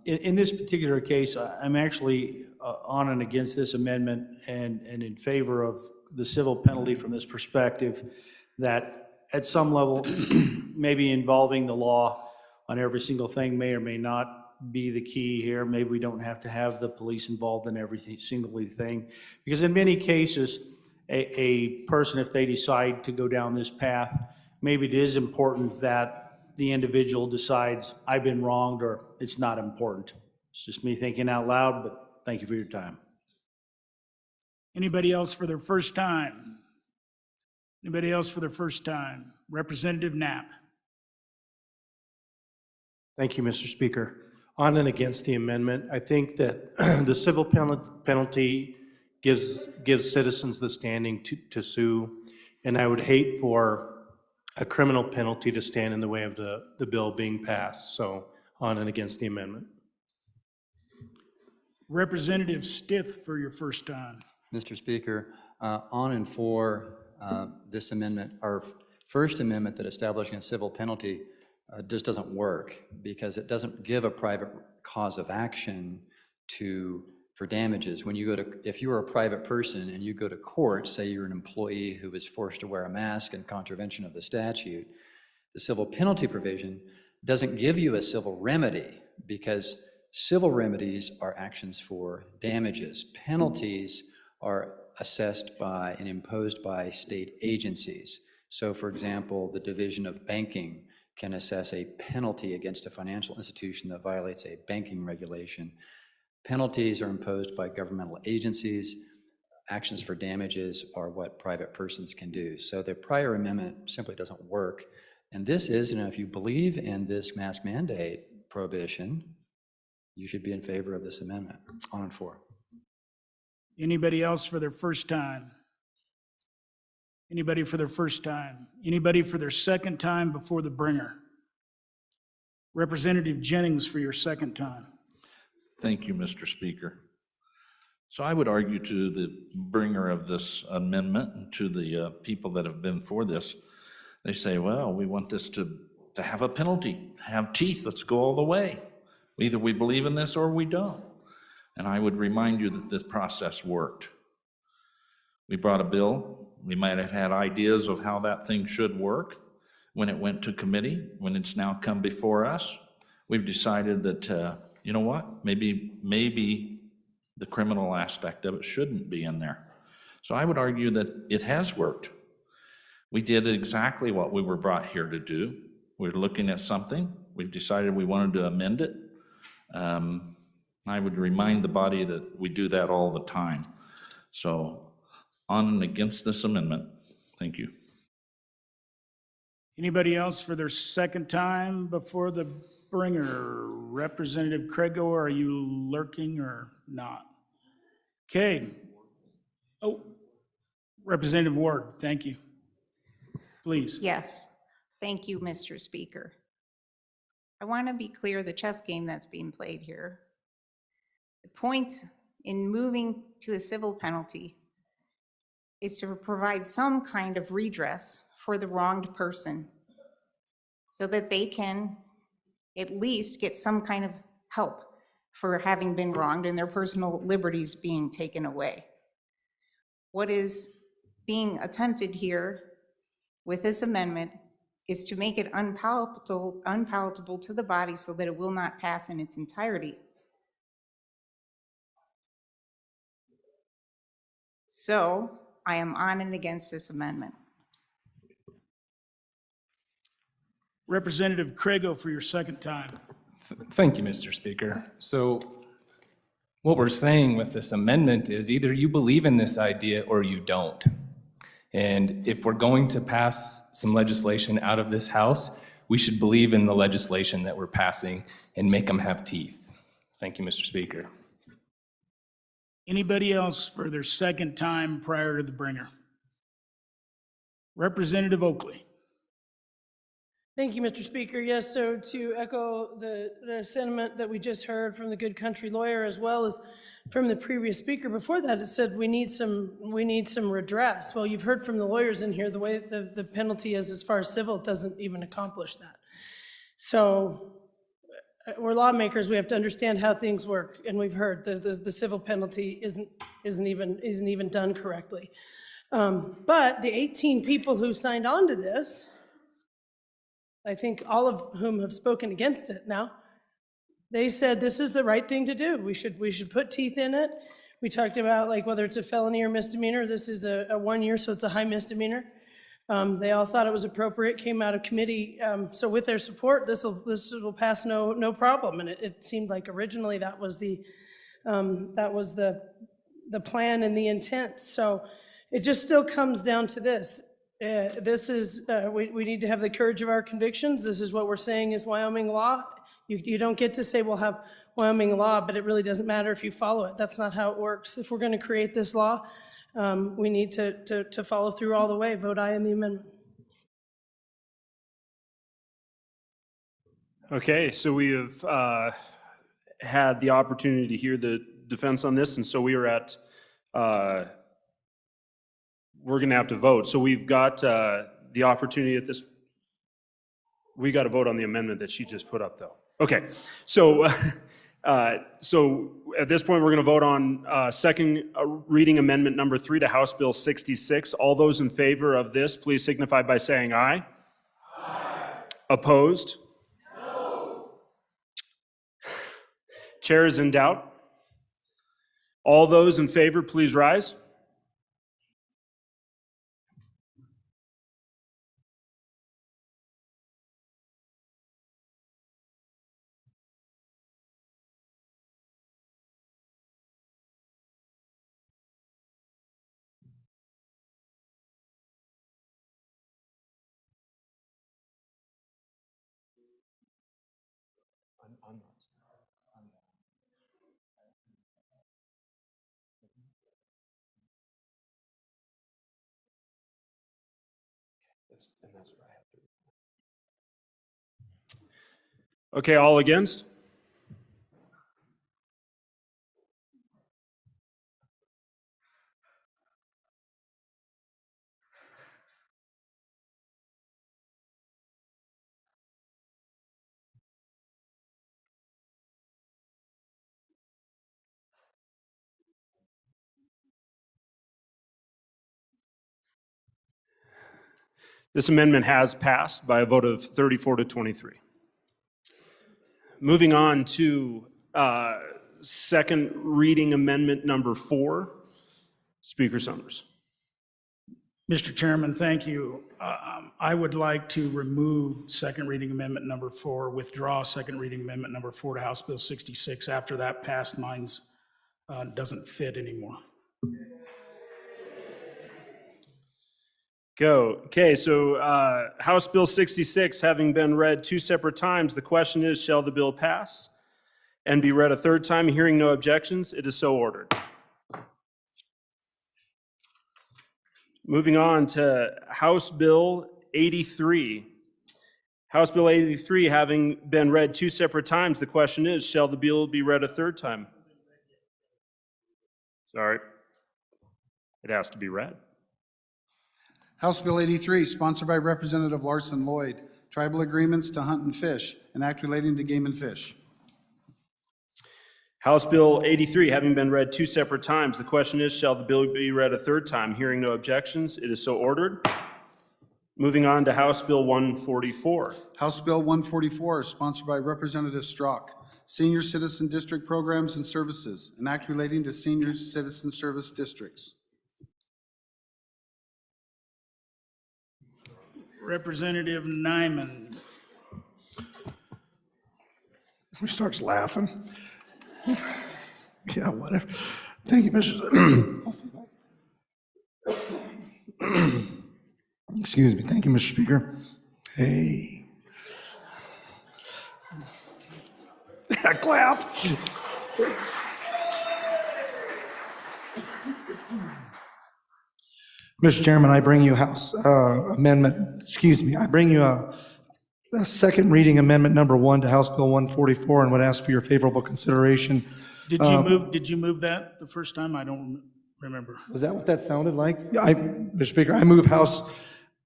In this particular case, I'm actually on and against this amendment and in favor of the civil penalty from this perspective, that at some level, maybe involving the law on every single thing may or may not be the key here. Maybe we don't have to have the police involved in every single thing. Because in many cases, a person, if they decide to go down this path, maybe it is important that the individual decides, I've been wronged, or it's not important. It's just me thinking out loud, but thank you for your time. Anybody else for their first time? Anybody else for their first time? Representative Knapp. Thank you, Mr. Speaker. On and against the amendment, I think that the civil penalty gives citizens the standing to sue, and I would hate for a criminal penalty to stand in the way of the bill being passed. So on and against the amendment. Representative Stith for your first time. Mr. Speaker, on and for this amendment, our first amendment that establishing a civil penalty just doesn't work because it doesn't give a private cause of action for damages. When you go if you are a private person and you go to court, say you're an employee who was forced to wear a mask in contravention of the statute, the civil penalty provision doesn't give you a civil remedy because civil remedies are actions for damages. Penalties are assessed by and imposed by state agencies. So for example, the Division of Banking can assess a penalty against a financial institution that violates a banking regulation. Penalties are imposed by governmental agencies. Actions for damages are what private persons can do. So the prior amendment simply doesn't work. And this is, if you believe in this mask mandate prohibition, you should be in favor of this amendment. On and for. Anybody else for their first time? Anybody for their first time? Anybody for their second time before the bringer? Representative Jennings for your second time. Thank you, Mr. Speaker. So I would argue to the bringer of this amendment and to the people that have been for this, they say, well, we want this to have a penalty, have teeth, let's go all the way. Either we believe in this or we don't. And I would remind you that this process worked. We brought a bill. We might have had ideas of how that thing should work when it went to committee. When it's now come before us, we've decided that, you know what, maybe the criminal aspect of it shouldn't be in there. So I would argue that it has worked. We did exactly what we were brought here to do. We're looking at something. We've decided we wanted to amend it. I would remind the body that we do that all the time. So on and against this amendment. Thank you. Anybody else for their second time before the bringer? Representative Crego, are you lurking or not? Okay. Oh, Representative Ward, thank you. Please. Yes, thank you, Mr. Speaker. I want to be clear, the chess game that's being played here. The point in moving to a civil penalty is to provide some kind of redress for the wronged person so that they can at least get some kind of help for having been wronged and their personal liberties being taken away. What is being attempted here with this amendment is to make it unpalatable to the body so that it will not pass in its entirety. So I am on and against this amendment. Representative Crego for your second time. Thank you, Mr. Speaker. So what we're saying with this amendment is either you believe in this idea or you don't. And if we're going to pass some legislation out of this House, we should believe in the legislation that we're passing and make them have teeth. Thank you, Mr. Speaker. Anybody else for their second time prior to the bringer? Representative Oakley. Thank you, Mr. Speaker. Yes, so to echo the sentiment that we just heard from the good country lawyer, as well as from the previous speaker before that, it said we need some redress. Well, you've heard from the lawyers in here, the way the penalty is as far as civil doesn't even accomplish that. So we're lawmakers, we have to understand how things work, and we've heard the civil penalty isn't even done correctly. But the 18 people who signed on to this, I think all of whom have spoken against it now, they said this is the right thing to do. We should put teeth in it. We talked about like whether it's a felony or misdemeanor. This is a 1 year, so it's a high misdemeanor. They all thought it was appropriate, came out of committee. So with their support, this will pass no problem. And it seemed like originally that was the plan and the intent. So it just still comes down to this. We need to have the courage of our convictions. This is what we're saying is Wyoming law. You don't get to say we'll have Wyoming law, but it really doesn't matter if you follow it. That's not how it works. If we're going to create this law, we need to follow through all the way. Vote aye on the amendment. Okay, so we have had the opportunity to hear the defense on this, and so we are at we're going to have to vote. So we've got the opportunity at this. We got to vote on the amendment that she just put up, though. Okay, so so at this point, we're going to vote on second reading amendment number 3 to House Bill 66. All those in favor of this, please signify by saying aye. Aye. Opposed? No. Chair is in doubt. All those in favor, please rise. Okay, all against? This amendment has passed by a vote of 34 to 23. Moving on to second reading amendment number 4. Speaker Summers. Mr. Chairman, thank you. I would like to remove second reading amendment number 4, withdraw second reading amendment number 4 to House Bill 66. After that passed, mine's doesn't fit anymore. Go. Okay, so House Bill 66 having been read 2 separate times, the question is, shall the bill pass and be read a third time? Hearing no objections, it is so ordered. Moving on to House Bill 83. House Bill 83 having been read 2 separate times, the question is, shall the bill be read a third time? Sorry. It has to be read. House Bill 83, sponsored by Representative Larson Lloyd, tribal agreements to hunt and fish, an act relating to game and fish. House Bill 83 having been read 2 separate times, the question is, shall the bill be read a third time? Hearing no objections, it is so ordered. Moving on to House Bill 144. House Bill 144, sponsored by Representative Strzok, senior citizen district programs and services, an act relating to senior citizen service districts. Representative Nyman. He starts laughing. Yeah, whatever. Thank you, Mr. Excuse me. Thank you, Mr. Speaker. Hey. Clap. Mr. Chairman, I bring you House Amendment, I bring you a second reading amendment number 1 to House Bill 144 and would ask for your favorable consideration. Did you move that the first time? I don't remember. Was that what that sounded like? Mr. Speaker, I move House,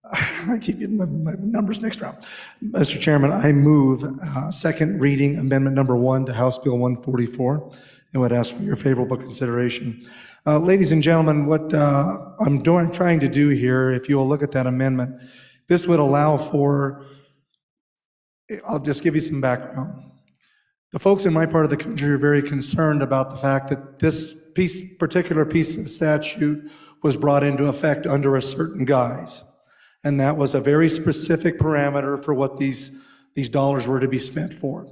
I keep getting my numbers mixed around. Mr. Chairman, I move second reading amendment number 1 to House Bill 144 and would ask for your favorable consideration. Ladies and gentlemen, what I'm trying to do here, if you will look at that amendment, this would allow for, I'll just give you some background. The folks in my part of the country are very concerned about the fact that this particular piece of statute was brought into effect under a certain guise. And that was a very specific parameter for what these dollars were to be spent for.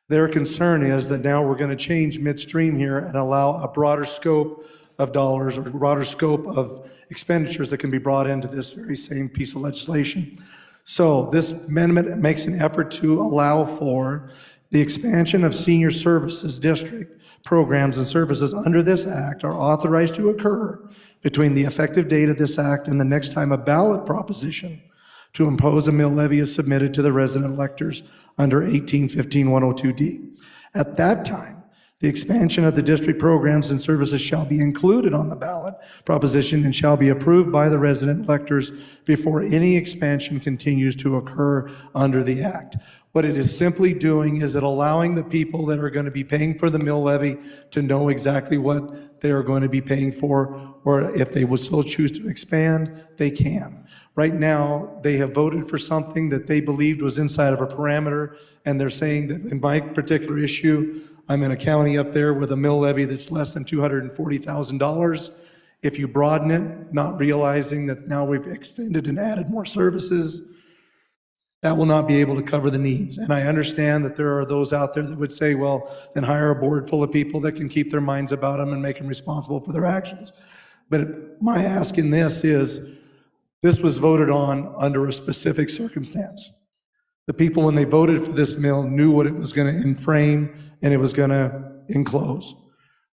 Their concern is that now we're going to change midstream here and allow a broader scope of dollars or broader scope of expenditures that can be brought into this very same piece of legislation. So this amendment makes an effort to allow for the expansion of senior services district programs and services under this act are authorized to occur between the effective date of this act and the next time a ballot proposition to impose a mill levy is submitted to the resident electors under 1815-102D. At that time, the expansion of the district programs and services shall be included on the ballot proposition and shall be approved by the resident electors before any expansion continues to occur under the act. What it is simply doing is it allowing the people that are going to be paying for the mill levy to know exactly what they are going to be paying for, or if they would so choose to expand, they can. Right now, they have voted for something that they believed was inside of a parameter, and they're saying that in my particular issue, I'm in a county up there with a mill levy that's less than $240,000. If you broaden it, not realizing that now we've extended and added more services, that will not be able to cover the needs. And I understand that there are those out there that would say, well, then hire a board full of people that can keep their minds about them and make them responsible for their actions. But my ask in this is, this was voted on under a specific circumstance. The people, when they voted for this mill, knew what it was going to enframe and it was going to enclose.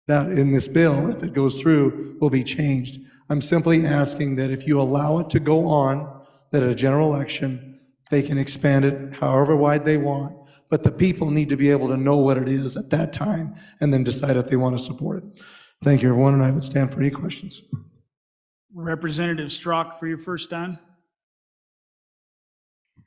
That in this bill, if it goes through, will be changed. I'm simply asking that if you allow it to go on that at a general election, they can expand it however wide they want, but the people need to be able to know what it is at that time and then decide if they want to support it. Thank you, everyone, and I would stand for any questions. Representative Strzok for your first time.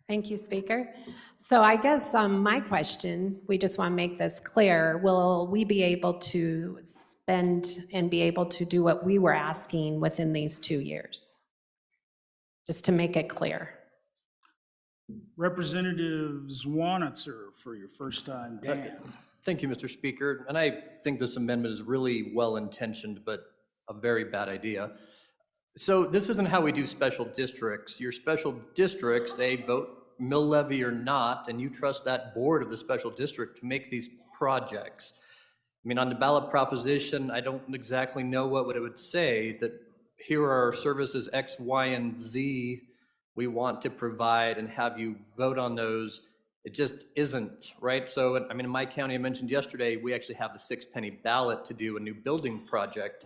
Thank you, Speaker. So I guess my question, we just want to make this clear, will we be able to spend and be able to do what we were asking within these 2 years? Just to make it clear. Representative Zwanitzer for your first time. Dan. Thank you, Mr. Speaker. And I think this amendment is really well-intentioned, but a very bad idea. So this isn't how we do special districts. Your special districts, they vote mill levy or not, and you trust that board of the special district to make these projects. I mean, on the ballot proposition, I don't exactly know what it would say, that here are services X, Y, and Z we want to provide and have you vote on those. It just isn't, right? So, I mean, in my county, I mentioned yesterday, we actually have the 6-penny ballot to do a new building project,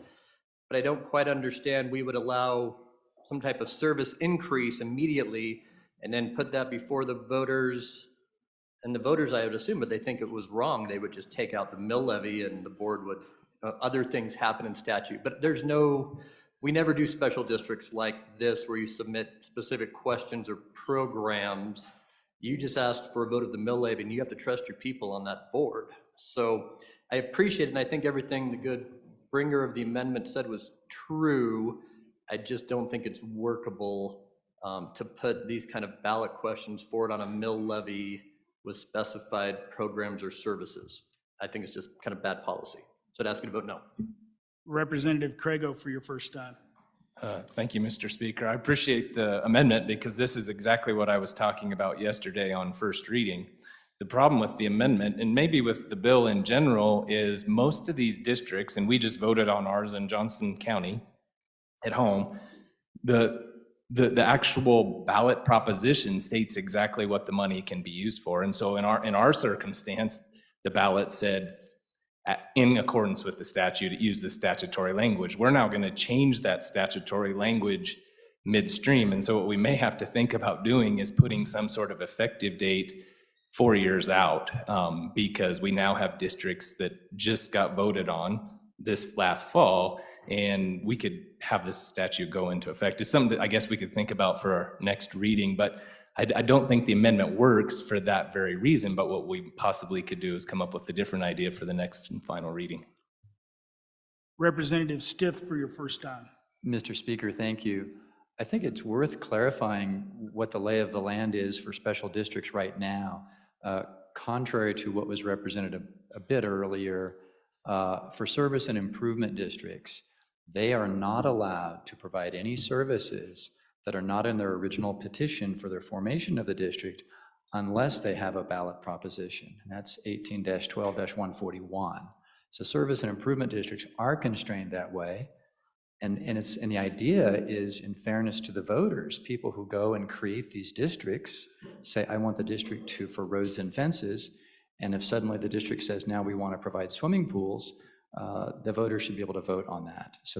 but I don't quite understand, we would allow some type of service increase immediately and then put that before the voters. And the voters, I would assume, but they think it was wrong, they would just take out the mill levy and the board would, other things happen in statute. But there's no, we never do special districts like this where you submit specific questions or programs. You just asked for a vote of the mill levy and you have to trust your people on that board. So I appreciate it, and I think everything the good bringer of the amendment said was true. I just don't think it's workable to put these kind of ballot questions forward on a mill levy with specified programs or services. I think it's just kind of bad policy. So I'd ask you to vote no. Representative Craigo for your first time. Thank you, Mr. Speaker. I appreciate the amendment because this is exactly what I was talking about yesterday on first reading. The problem with the amendment, and maybe with the bill in general, is most of these districts, and we just voted on ours in Johnson County at home, the actual ballot proposition states exactly what the money can be used for. And so in our circumstance, the ballot said, in accordance with the statute, it used the statutory language. We're now going to change that statutory language midstream. And so what we may have to think about doing is putting some sort of effective date 4 years out, because we now have districts that just got voted on this last fall, and we could have this statute go into effect. It's something that I guess we could think about for our next reading, but I don't think the amendment works for that very reason, but what we possibly could do is come up with a different idea for the next and final reading. Representative Stith for your first time. Mr. Speaker, thank you. I think it's worth clarifying what the lay of the land is for special districts right now. Contrary to what was represented a bit earlier, for service and improvement districts, they are not allowed to provide any services that are not in their original petition for their formation of the district unless they have a ballot proposition. And that's 18-12-141. So service and improvement districts are constrained that way. And the idea is, in fairness to the voters, people who go and create these districts say, I want the district for roads and fences. And if suddenly the district says, now we want to provide swimming pools, the voters should be able to vote on that. So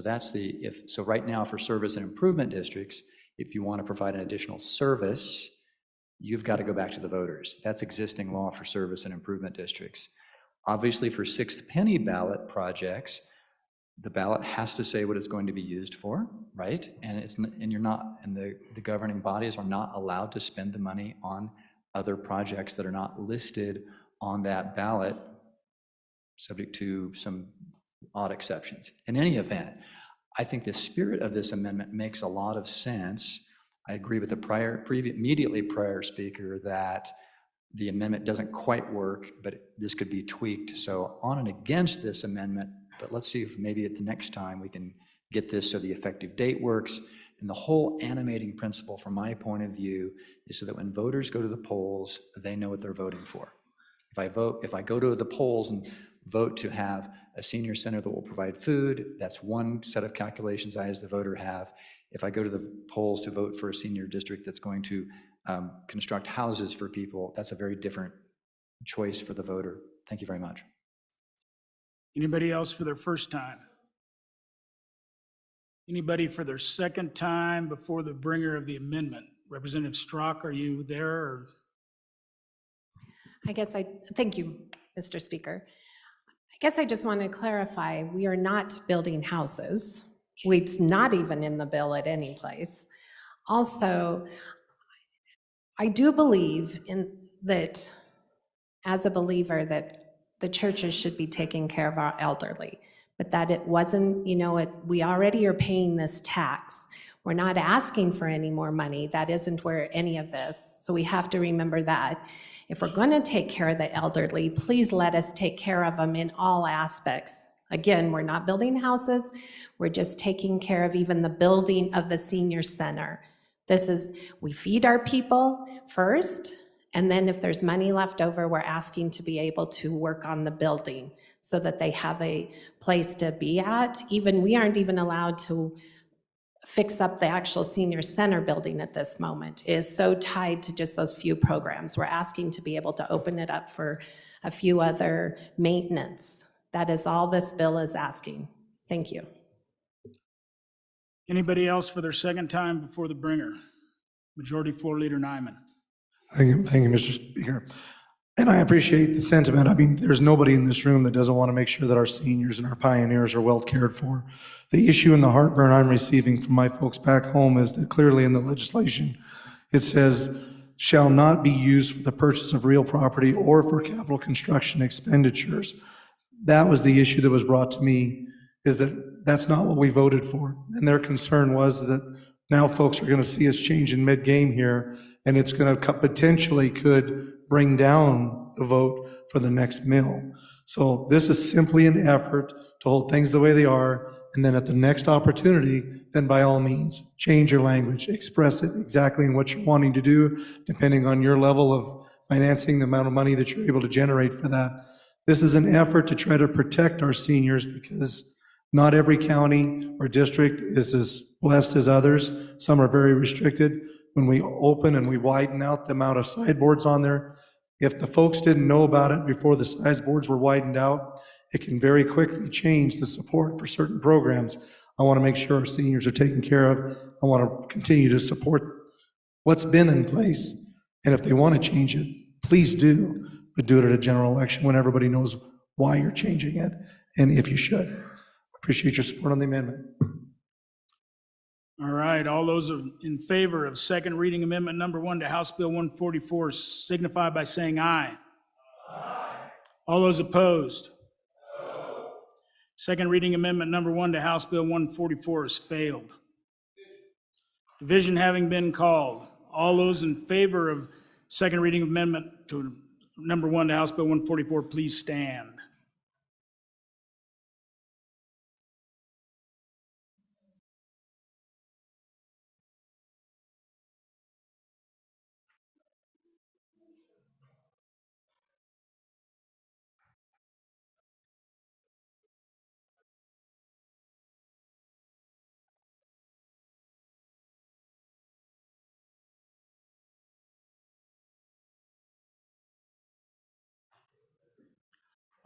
so right now for service and improvement districts, if you want to provide an additional service, you've got to go back to the voters. That's existing law for service and improvement districts. Obviously for 6th penny ballot projects, the ballot has to say what it's going to be used for, right? And the governing bodies are not allowed to spend the money on other projects that are not listed on that ballot, subject to some odd exceptions. In any event, I think the spirit of this amendment makes a lot of sense. I agree with the immediately prior speaker that the amendment doesn't quite work, but this could be tweaked. So on and against this amendment, but let's see if maybe at the next time we can get this so the effective date works. And the whole animating principle from my point of view is so that when voters go to the polls, they know what they're voting for. If I go to the polls and vote to have a senior center that will provide food, that's one set of calculations I as the voter have. If I go to the polls to vote for a senior district that's going to construct houses for people, that's a very different choice for the voter. Thank you very much. Anybody else for their first time? Anybody for their second time before the bringer of the amendment? Representative Strzok, are you there? Or? Thank you, Mr. Speaker. I guess I just want to clarify, we are not building houses. It's not even in the bill at any place. Also, I do believe that, as a believer, that the churches should be taking care of our elderly, but that it wasn't, we already are paying this tax. We're not asking for any more money. That isn't where any of this. So we have to remember that. If we're going to take care of the elderly, please let us take care of them in all aspects. Again, we're not building houses. We're just taking care of even the building of the senior center. We feed our people first, and then if there's money left over, we're asking to be able to work on the building so that they have a place to be at. We aren't even allowed to fix up the actual senior center building at this moment. It is so tied to just those few programs. We're asking to be able to open it up for a few other maintenance. That is all this bill is asking. Thank you. Anybody else for their second time before the bringer? Majority Floor Leader Nyman. Thank you, Mr. Speaker. And I appreciate the sentiment. I mean, there's nobody in this room that doesn't want to make sure that our seniors and our pioneers are well cared for. The issue and the heartburn I'm receiving from my folks back home is that clearly in the legislation, it says, shall not be used for the purchase of real property or for capital construction expenditures. That was the issue that was brought to me, is that that's not what we voted for. And their concern was that now folks are going to see us change in mid-game here, and it's going to potentially could bring down the vote for the next mill. So this is simply an effort to hold things the way they are, and then at the next opportunity, then by all means, change your language, express it exactly in what you're wanting to do, depending on your level of financing, the amount of money that you're able to generate for that. This is an effort to try to protect our seniors because not every county or district is as blessed as others. Some are very restricted. When we open and we widen out the amount of sideboards on there, if the folks didn't know about it before the sideboards were widened out, it can very quickly change the support for certain programs. I want to make sure our seniors are taken care of. I want to continue to support what's been in place. And if they want to change it, please do, but do it at a general election when everybody knows why you're changing it and if you should. Appreciate your support on the amendment. All right, all those in favor of second reading amendment number 1 to House Bill 144 signify by saying aye. Aye. All those opposed? No. Second reading amendment number 1 to House Bill 144 has failed. Division having been called, all those in favor of second reading amendment to number 1 to House Bill 144, please stand.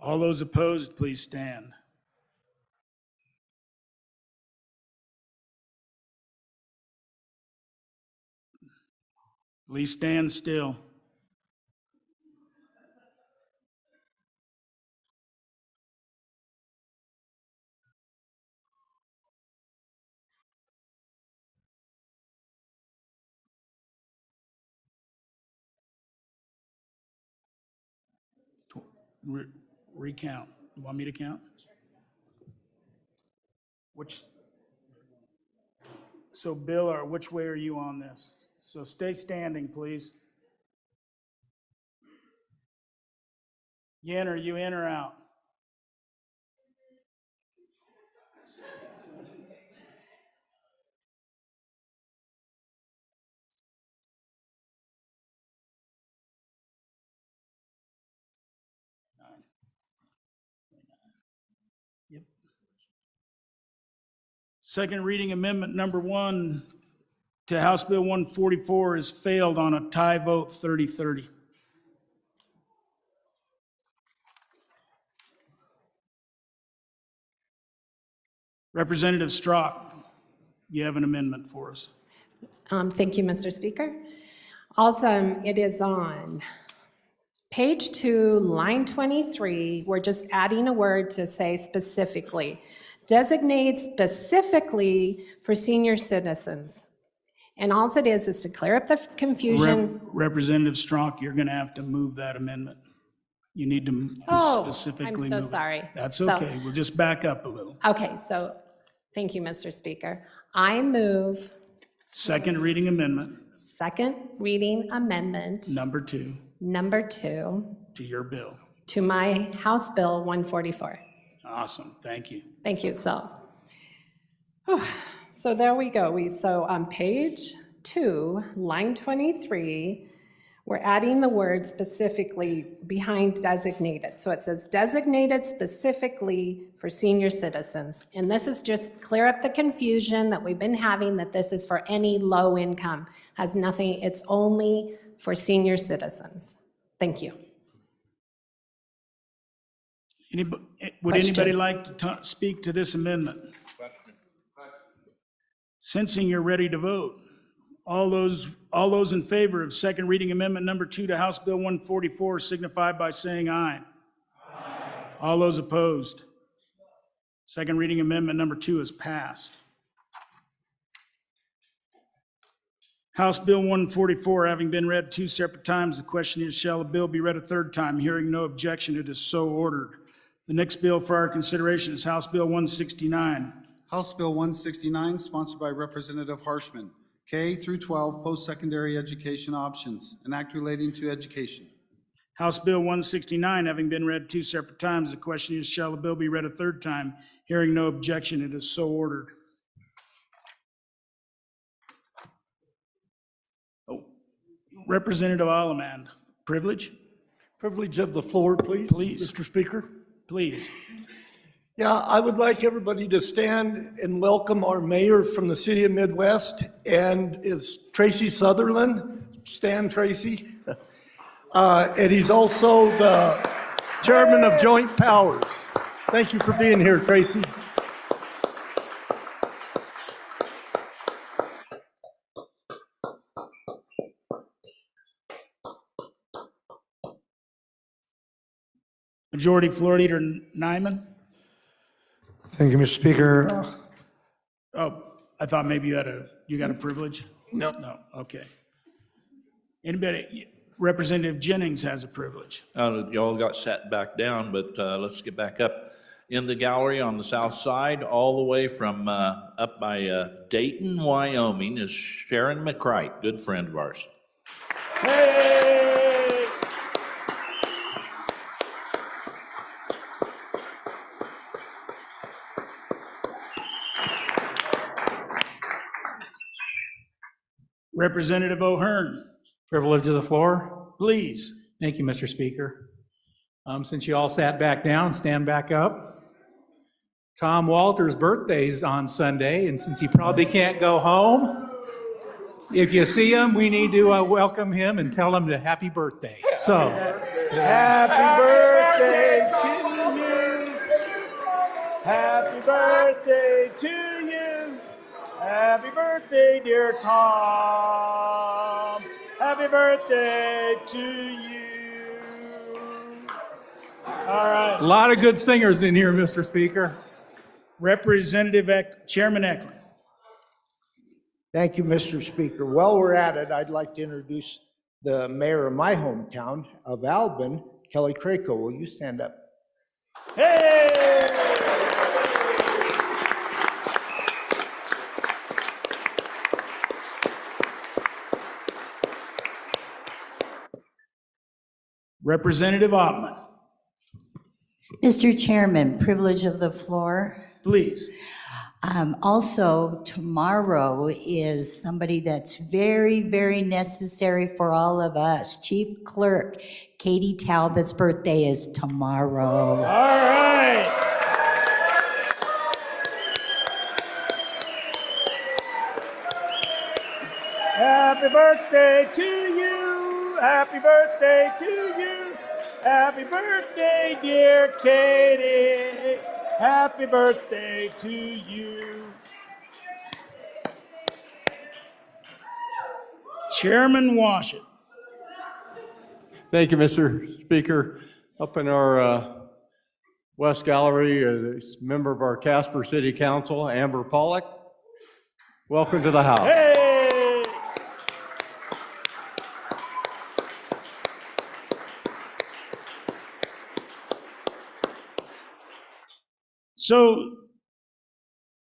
All those opposed, please stand. Please stand still. Recount. You want me to count? So Bill, or which way are you on this? So stay standing, please. Yin, are you in or out? Yep. Second reading amendment number 1 to House Bill 144 has failed on a tie vote 30-30. Representative Strzok, you have an amendment for us. Thank you, Mr. Speaker. Also, it is on page 2, line 23. We're just adding a word to say specifically. Designate specifically for senior citizens. And all it is to clear up the confusion. Representative Strunk, you're going to have to move that amendment. You need to Oh, specifically I'm so move it. sorry. That's So- okay. We'll just back up a little. Okay, so, thank you, Mr. Speaker. I move Second reading amendment, second reading amendment number 2, number 2 to your bill. to my House Bill 144. Awesome. Thank you. Thank you. So there we go. So on page 2, line 23, we're adding the word specifically behind designated. So it says designated specifically for senior citizens. And this is just clear up the confusion that we've been having that this is for any low income. Has nothing, it's only for senior citizens. Thank you. Would anybody like to speak to this amendment? Sensing you're ready to vote. All those in favor of second reading amendment number 2 to House Bill 144 signify by saying aye. Aye. All those opposed. Second reading amendment number 2 is passed. House Bill 144 having been read 2 separate times, the question is, shall the bill be read a third time? Hearing no objection, it is so ordered. The next bill for our consideration is House Bill 169. House Bill 169, sponsored by Representative Harshman. K through 12 post-secondary education options, an act relating to education. House Bill 169 having been read 2 separate times, the question is, shall the bill be read a third time? Hearing no objection, it is so ordered. Representative Allemand, privilege? Privilege of the floor, please. Please. Mr. Speaker. Please. Yeah, I would like everybody to stand and welcome our mayor from the city of Midwest, and is Tracy Sutherland. Stand, Tracy. And he's also the chairman of Joint Powers. Thank you for being here, Tracy. Majority Floor Leader Nyman? Thank you, Mr. Speaker. Oh, I thought maybe you got a privilege? No. No, okay. Anybody, Representative Jennings has a privilege. Y'all got sat back down, but let's get back up. In the gallery on the south side, all the way from up by Dayton, Wyoming, is Sharon McCright, good friend of ours. Hey! Representative O'Hearn, Privilege of the floor. please. Thank you, Mr. Speaker. Since you all sat back down, stand back up. Tom Walter's birthday's on Sunday, and since he probably can't go home, if you see him, we need to welcome him and tell him to happy birthday. So, Happy birthday to you. Happy birthday to you. Happy birthday, dear Tom. Happy birthday to you. All right. a lot of good singers in here, Mr. Speaker. Chairman Eklund. Thank you, Mr. Speaker. While we're at it, I'd like to introduce the mayor of my hometown of Albin, Kelly Craco. Will you stand up? Hey! Representative Ottman, Mr. Chairman, privilege of the floor. please. Also, tomorrow is somebody that's very, very necessary for all of us. Chief Clerk Katie Talbot's birthday is tomorrow. All right. Happy birthday to you. Happy birthday to you. Happy birthday, dear Katie. Happy birthday to you. Chairman Washit. Thank you, Mr. Speaker. Up in our West Gallery, a member of our Casper City Council, Amber Pollock. Welcome to the House. Hey! So,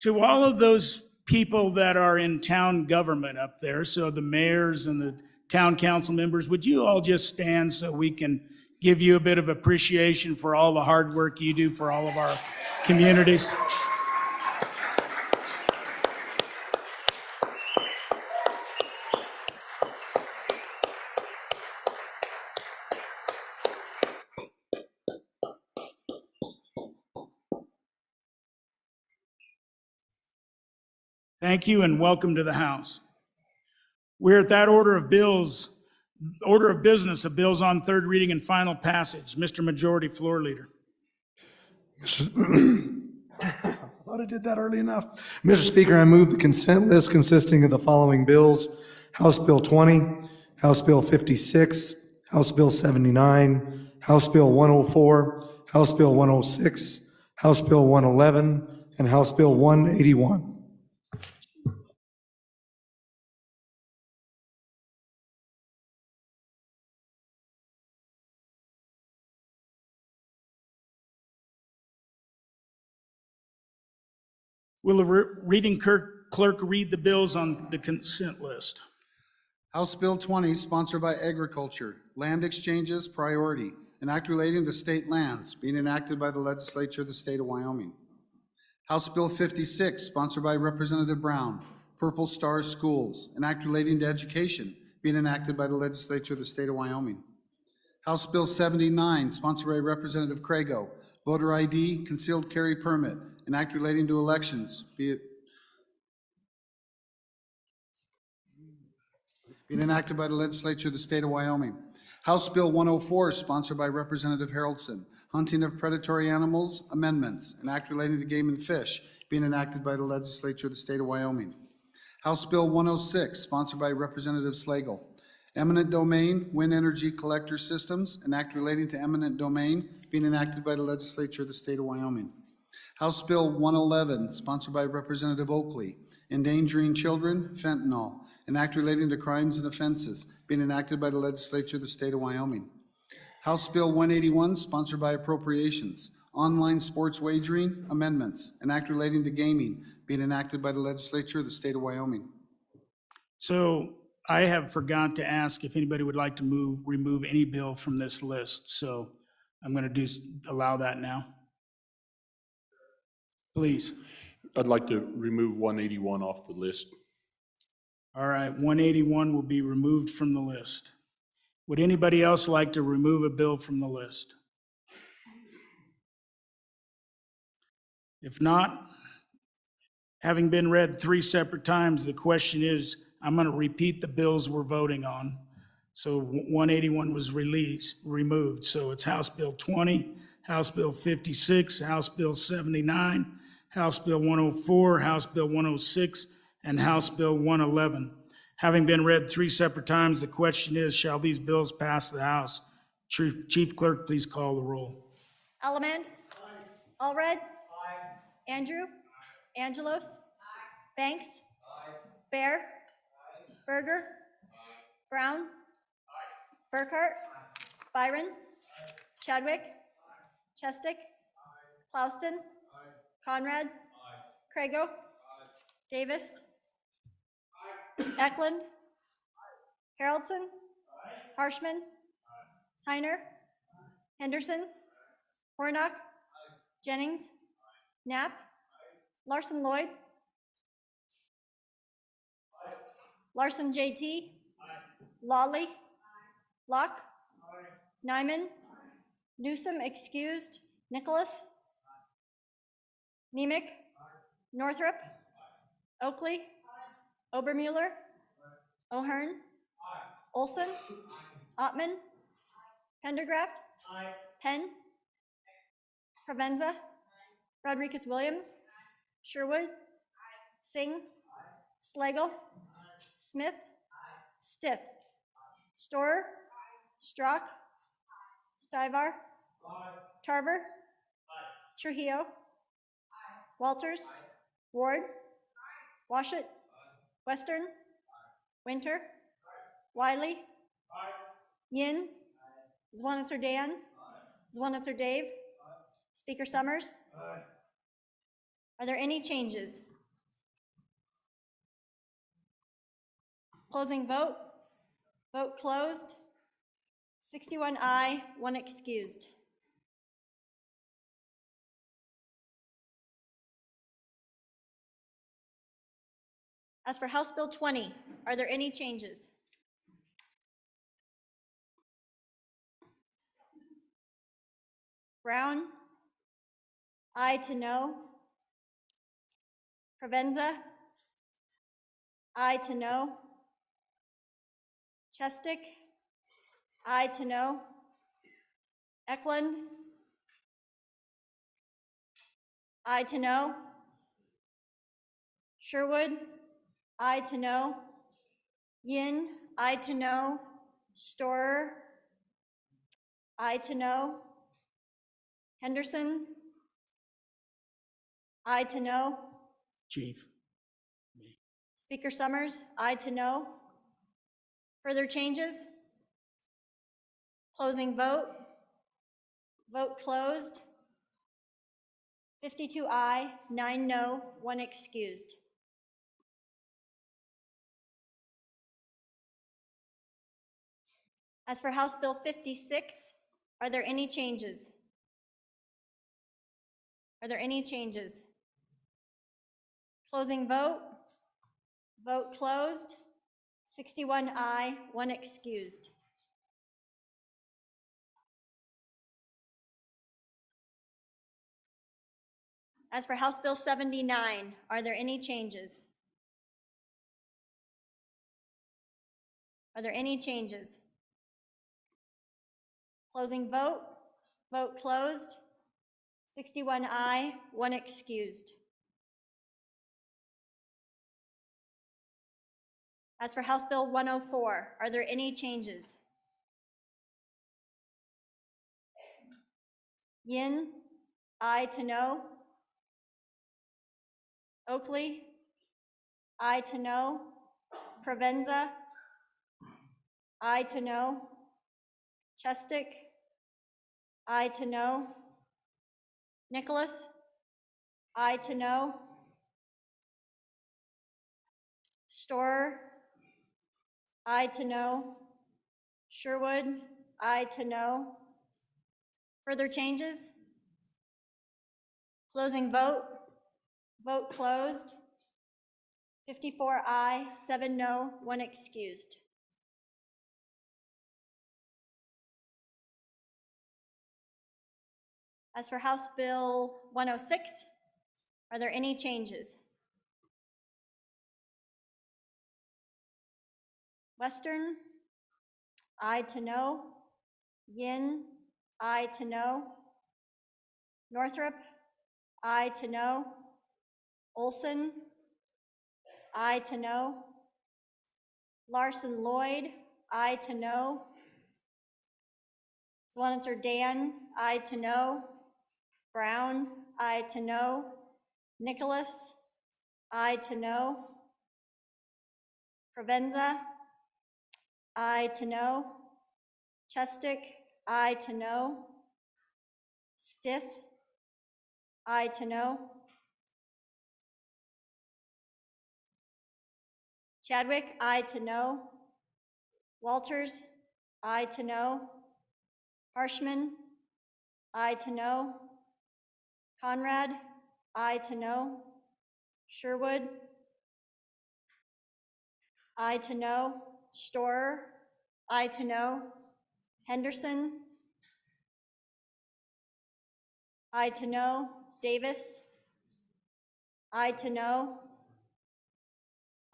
to all of those people that are in town government up there, so the mayors and the town council members, would you all just stand so we can give you a bit of appreciation for all the hard work you do for all of our communities? Thank you and welcome to the House. We're at that order of business of bills on third reading and final passage. Mr. Majority Floor Leader. I thought I did that early enough. Mr. Speaker, I move the consent list consisting of the following bills: House Bill 20, House Bill 56, House Bill 79, House Bill 104, House Bill 106, House Bill 111, and House Bill 181. Will the reading clerk read the bills on the consent list? House Bill 20, sponsored by Agriculture, Land Exchanges Priority, an act relating to state lands, being enacted by the legislature of the state of Wyoming. House Bill 56, sponsored by Representative Brown, Purple Star Schools, an act relating to education, being enacted by the legislature of the state of Wyoming. House Bill 79, sponsored by Representative Crago, Voter ID Concealed Carry Permit, an act relating to elections, being enacted by the legislature of the state of Wyoming. House Bill 104, sponsored by Representative Haraldson, Hunting of Predatory Animals Amendments, an act relating to game and fish, being enacted by the legislature of the state of Wyoming. House Bill 106, sponsored by Representative Slagle, Eminent Domain Wind Energy Collector Systems, an act relating to eminent domain, being enacted by the legislature of the state of Wyoming. House Bill 111, sponsored by Representative Oakley, Endangering Children, Fentanyl, an act relating to crimes and offenses, being enacted by the legislature of the state of Wyoming. House Bill 181, sponsored by Appropriations, Online Sports Wagering Amendments, an act relating to gaming, being enacted by the legislature of the state of Wyoming. So I have forgot to ask if anybody would like to remove any bill from this list. So I'm going to allow that now. Please. I'd like to remove 181 off the list. All right, 181 will be removed from the list. Would anybody else like to remove a bill from the list? If not, having been read 3 separate times, the question is, I'm going to repeat the bills we're voting on. So 181 was removed. So it's House Bill 20, House Bill 56, House Bill 79, House Bill 104, House Bill 106, and House Bill 111. Having been read 3 separate times, the question is, shall these bills pass the House? Chief Clerk, please call the roll. Allemand? Allred? Andrew? Angelos? Banks? Bear? Berger? Brown? Burkhart? Byron? Chadwick? Chestick? Klauston? Conrad? Crago? Davis? Eklund? Haraldson? Harshman? Heiner? Henderson? Hornock? Jennings? Knapp? Larson Lloyd? Larson JT? Lawley? Locke? Nyman? Newsom excused. Nicholas? Nemec? Northrup? Oakley? Obermuller? O'Hearn? Olson? Ottman? Pendergraft? Penn? Provenza? Rodriguez Williams? Sherwood? Singh? Slagle? Smith? Stith. Storer. Strock. Stivar. Tarver. Trujillo. Walters. Ward. Washut. Western. Winter. Wiley. Yin. Zwanitzer Dan. Zwanitzer Dave. Speaker Summers. Are there any changes? Closing vote. Vote closed. 61 aye, 1 excused. As for House Bill 20, are there any changes? Brown. Aye to no. Provenza. Aye to no. Chestick. Aye to no. Eklund. Aye to no. Sherwood. Aye to no. Yin. Aye to no. Storer. Aye to no. Henderson. Aye to no. Chief. Speaker Summers. Aye to no. Further changes? Closing vote. Vote closed. 52 aye, 9 no, 1 excused. As for House Bill 56, are there any changes? Are there any changes? Closing vote. Vote closed. 61 aye, 1 excused. As for House Bill 79, are there any changes? Are there any changes? Closing vote. Vote closed. 61 aye, 1 excused. As for House Bill 104, are there any changes? Yin, aye to no. Oakley, aye to no. Provenza, aye to no. Chestick, aye to no. Nicholas, aye to no. Storer, aye to no. Sherwood, aye to no. Further changes? Closing vote. Vote closed. 54 aye, 7 no, 1 excused. As for House Bill 106, are there any changes? Western, aye to no. Yin, aye to no. Northrop, aye to no. Olson, aye to no. Larson Lloyd, aye to no. Zwanitzer Dan, aye to no. Brown, aye to no. Nicholas, aye to no. Provenza, aye to no. Chestick, aye to no. Stith, aye to no. Chadwick, aye to no. Walters, aye to no. Harshman, aye to no. Conrad, aye to no. Sherwood, aye to no. Storer, aye to no. Henderson, aye to no. Davis, aye to no.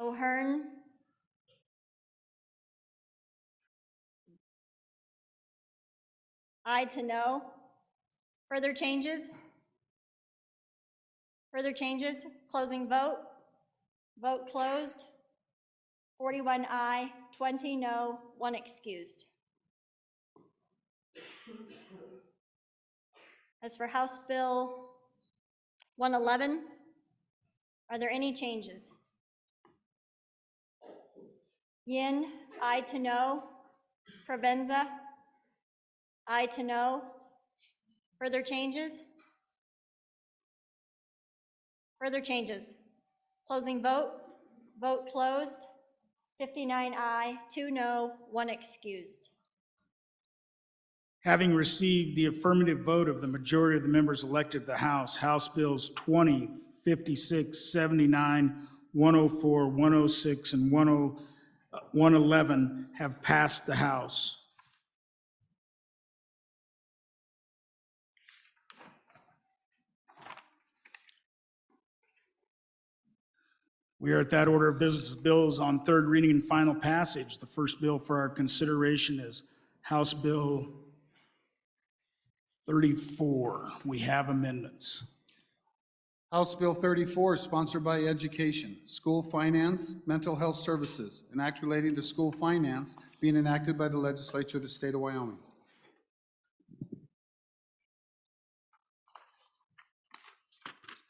O'Hearn, aye to no. Further changes? Further changes? Closing vote. Vote closed. 41 aye, 20 no, 1 excused. As for House Bill 111, are there any changes? Yin, aye to no. Provenza, aye to no. Further changes? Further changes. Closing vote. Vote closed. 59 aye, 2 no, 1 excused. Having received the affirmative vote of the majority of the members elected to the House, House Bills 20, 56, 79, 104, 106, and 111 have passed the House. We are at that order of business bills on third reading and final passage. The first bill for our consideration is House Bill 34. We have amendments. House Bill 34, sponsored by Education, School Finance, Mental Health Services, an act relating to school finance being enacted by the legislature of the state of Wyoming.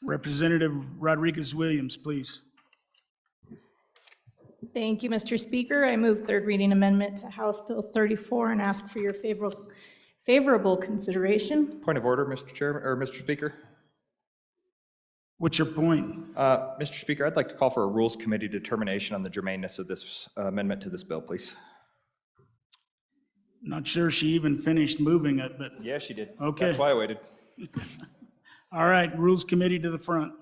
Representative Rodriguez-Williams, please. Thank you, Mr. Speaker. I move third reading amendment to House Bill 34 and ask for your favorable consideration. Point of order, Mr. Chairman, or Mr. Speaker. What's your point? Mr. Speaker, I'd like to call for a Rules Committee determination on the germaneness of this amendment to this bill, please. Not sure she even finished moving it, but. Yeah, she did. Okay. That's why I waited. All right, Rules Committee to the front.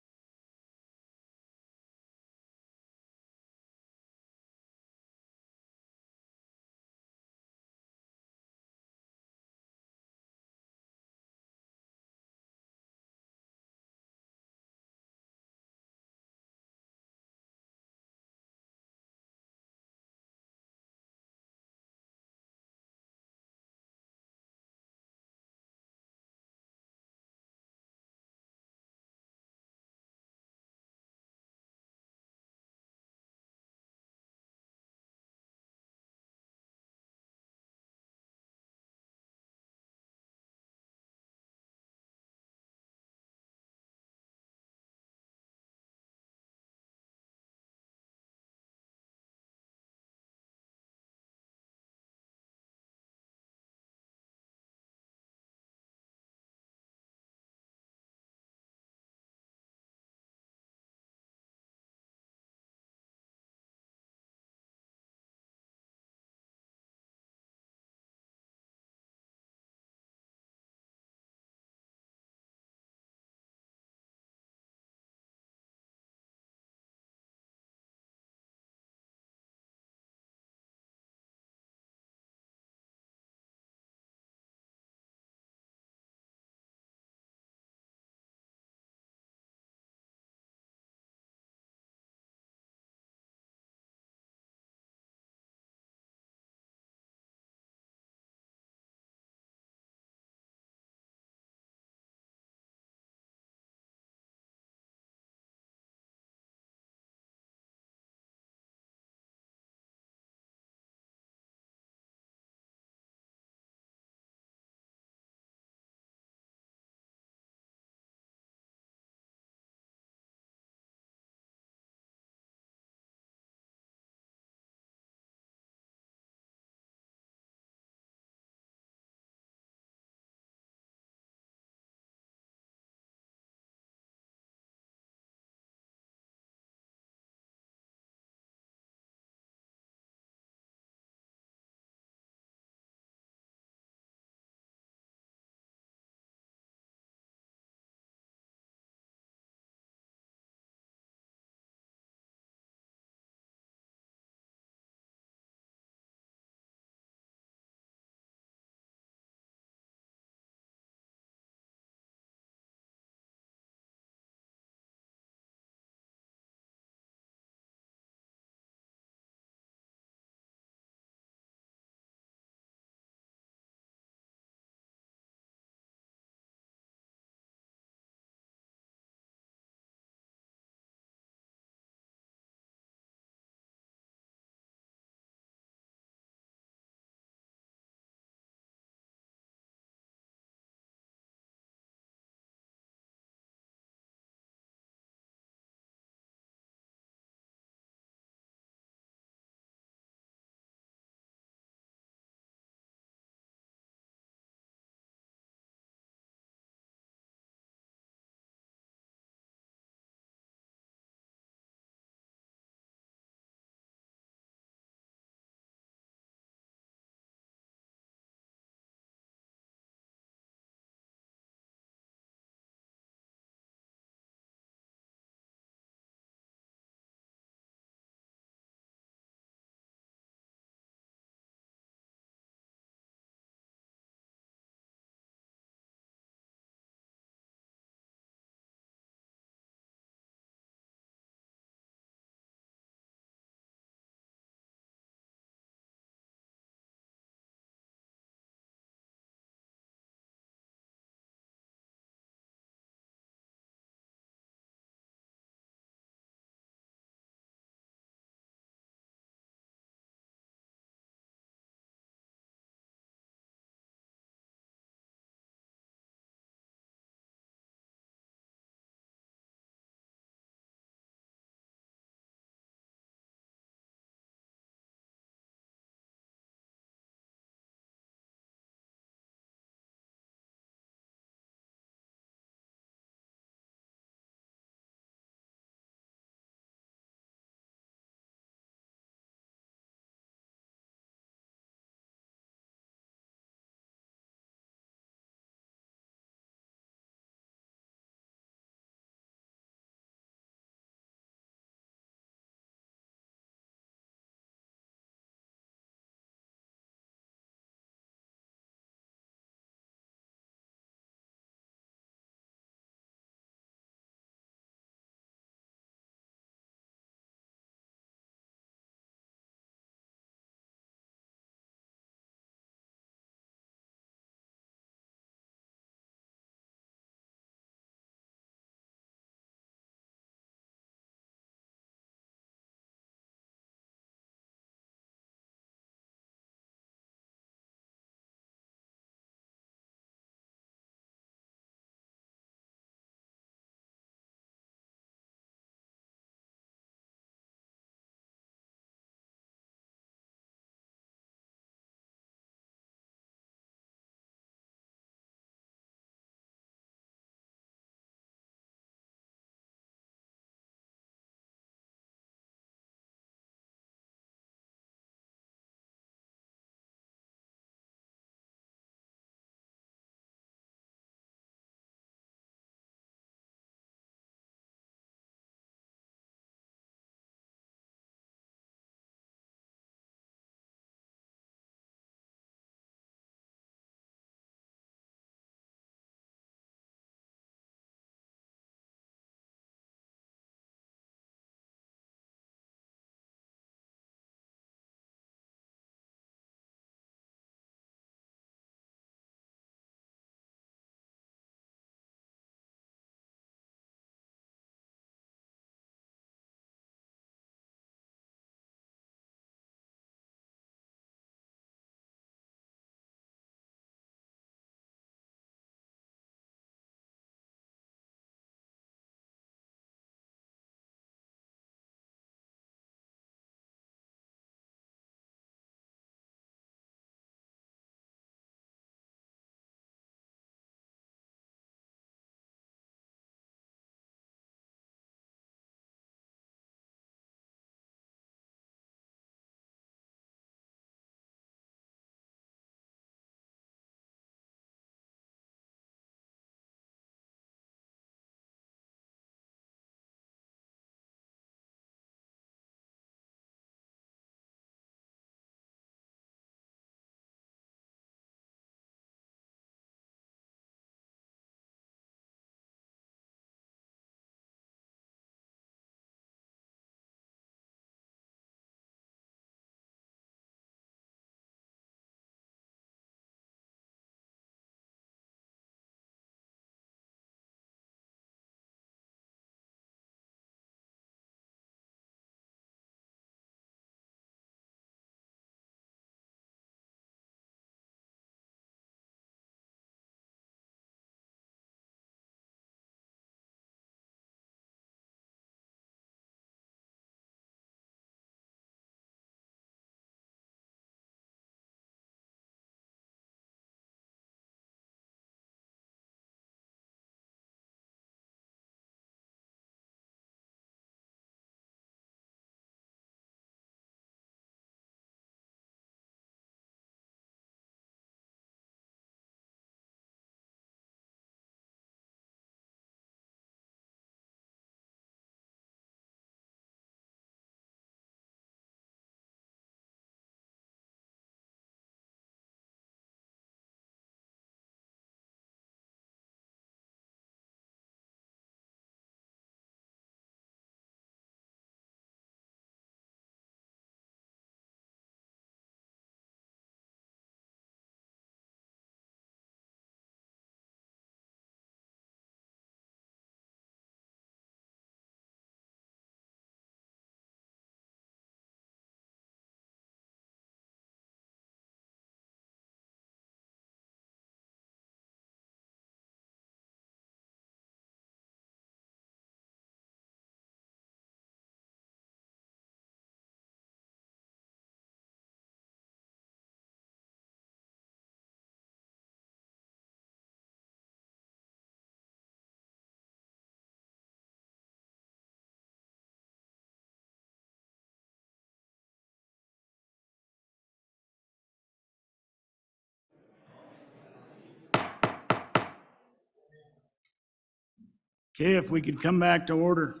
Okay, if we could come back to order.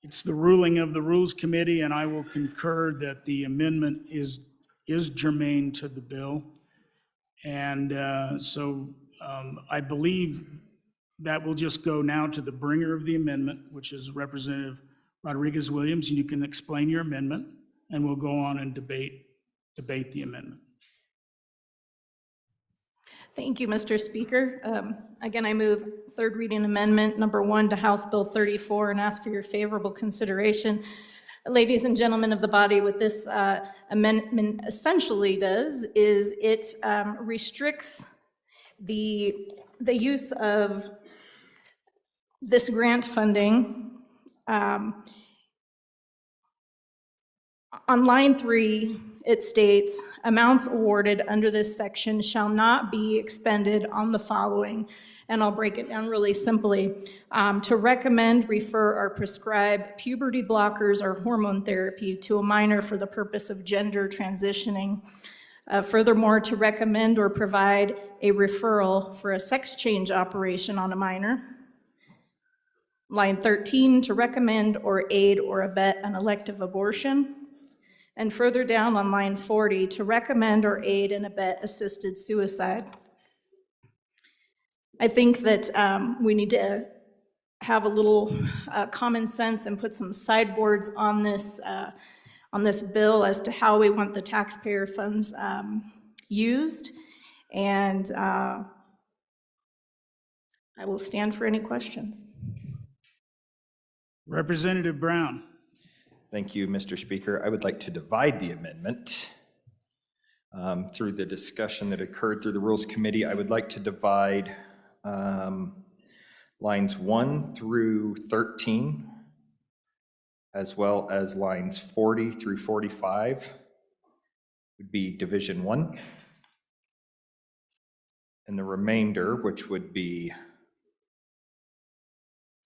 It's the ruling of the Rules Committee, and I will concur that the amendment is germane to the bill. And I believe that will just go now to the bringer of the amendment, which is Representative Rodriguez-Williams. You can explain your amendment, and we'll go on and debate the amendment. Thank you, Mr. Speaker. Again, I move third reading amendment number 1 to House Bill 34 and ask for your favorable consideration. Ladies and gentlemen of the body, what this amendment essentially does is it restricts the use of this grant funding. On line 3, it states, amounts awarded under this section shall not be expended on the following, and I'll break it down really simply. To recommend, refer, or prescribe puberty blockers or hormone therapy to a minor for the purpose of gender transitioning. Furthermore, to recommend or provide a referral for a sex change operation on a minor. Line 13, to recommend or aid or abet an elective abortion. And further down on line 40, to recommend or aid and abet assisted suicide. I think that we need to have a little common sense and put some sideboards on this bill as to how we want the taxpayer funds used. And I will stand for any questions. Representative Brown. Thank you, Mr. Speaker. I would like to divide the amendment through the discussion that occurred through the Rules Committee. I would like to divide lines 1 through 13, as well as lines 40 through 45 would be Division 1. And the remainder, which would be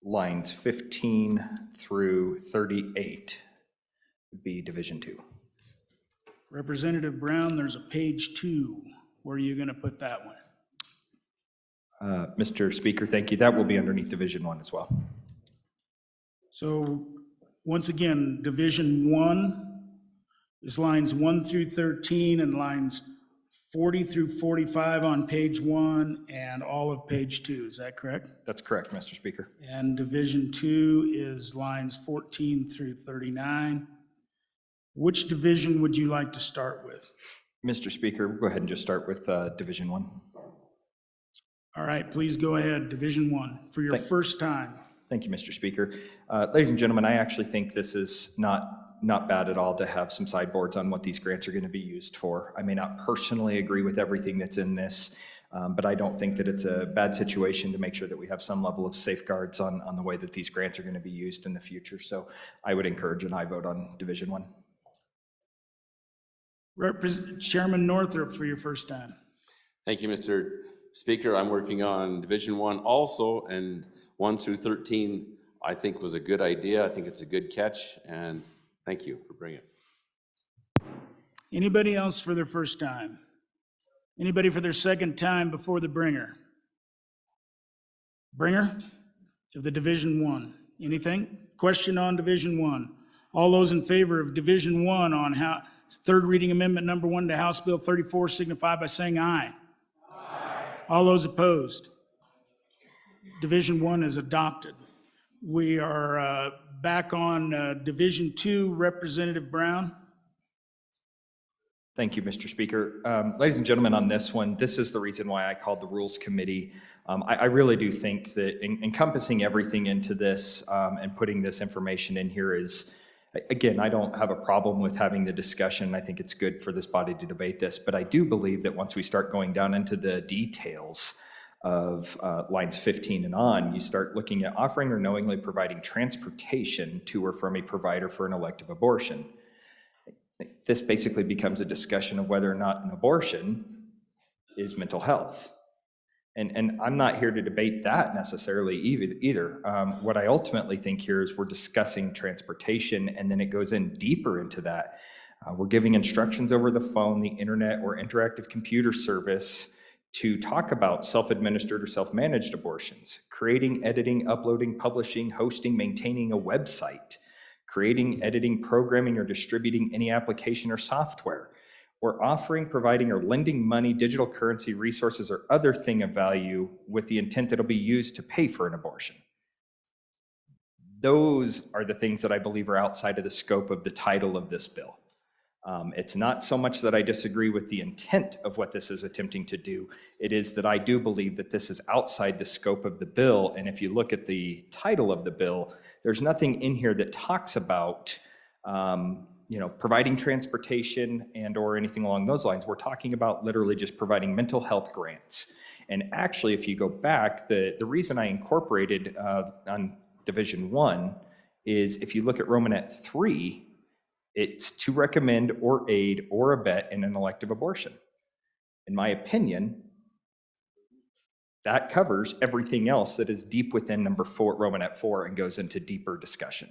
lines 15 through 38, would be Division 2. Representative Brown, there's a page 2. Where are you going to put that one? Mr. Speaker, thank you. That will be underneath Division 1 as well. So once again, Division 1 is lines 1 through 13 and lines 40 through 45 on page 1 and all of page 2. Is that correct? That's correct, Mr. Speaker. And Division 2 is lines 14 through 39. Which division would you like to start with? Mr. Speaker, go ahead and just start with Division 1. All right, please go ahead, Division 1, for your first time. Thank you, Mr. Speaker. Ladies and gentlemen, I actually think this is not bad at all to have some sideboards on what these grants are going to be used for. I may not personally agree with everything that's in this, but I don't think that it's a bad situation to make sure that we have some level of safeguards on the way that these grants are going to be used in the future. So I would encourage an aye vote on Division 1. Chairman Northrup for your first time. Thank you, Mr. Speaker. I'm working on Division 1 also, and 1 through 13 I think was a good idea. I think it's a good catch, and thank you for bringing it. Anybody else for their first time? Anybody for their second time before the bringer? Bringer of the Division 1. Anything? Question on Division 1. All those in favor of Division 1 on third reading amendment number 1 to House Bill 34 signify by saying aye. Aye. All those opposed? Division 1 is adopted. We are back on Division 2, Representative Brown. Thank you, Mr. Speaker. Ladies and gentlemen, on this one, this is the reason why I called the Rules Committee. I really do think that encompassing everything into this and putting this information in here is, again, I don't have a problem with having the discussion. I think it's good for this body to debate this, but I do believe that once we start going down into the details of lines 15 and on, you start looking at offering or knowingly providing transportation to or from a provider for an elective abortion. This basically becomes a discussion of whether or not an abortion is mental health. And I'm not here to debate that necessarily either. What I ultimately think here is we're discussing transportation, and then it goes in deeper into that. We're giving instructions over the phone, the internet, or interactive computer service to talk about self-administered or self-managed abortions, creating, editing, uploading, publishing, hosting, maintaining a website, creating, editing, programming, or distributing any application or software, or offering, providing, or lending money, digital currency, resources, or other thing of value with the intent that it'll be used to pay for an abortion. Those are the things that I believe are outside of the scope of the title of this bill. It's not so much that I disagree with the intent of what this is attempting to do. It is that I do believe that this is outside the scope of the bill. And if you look at the title of the bill, there's nothing in here that talks about providing transportation and or anything along those lines. We're talking about literally just providing mental health grants. And actually, if you go back, the reason I incorporated on Division 1 is if you look at Romanet 3, it's to recommend or aid or abet in an elective abortion. In my opinion, that covers everything else that is deep within number 4, Romanet 4, and goes into deeper discussion.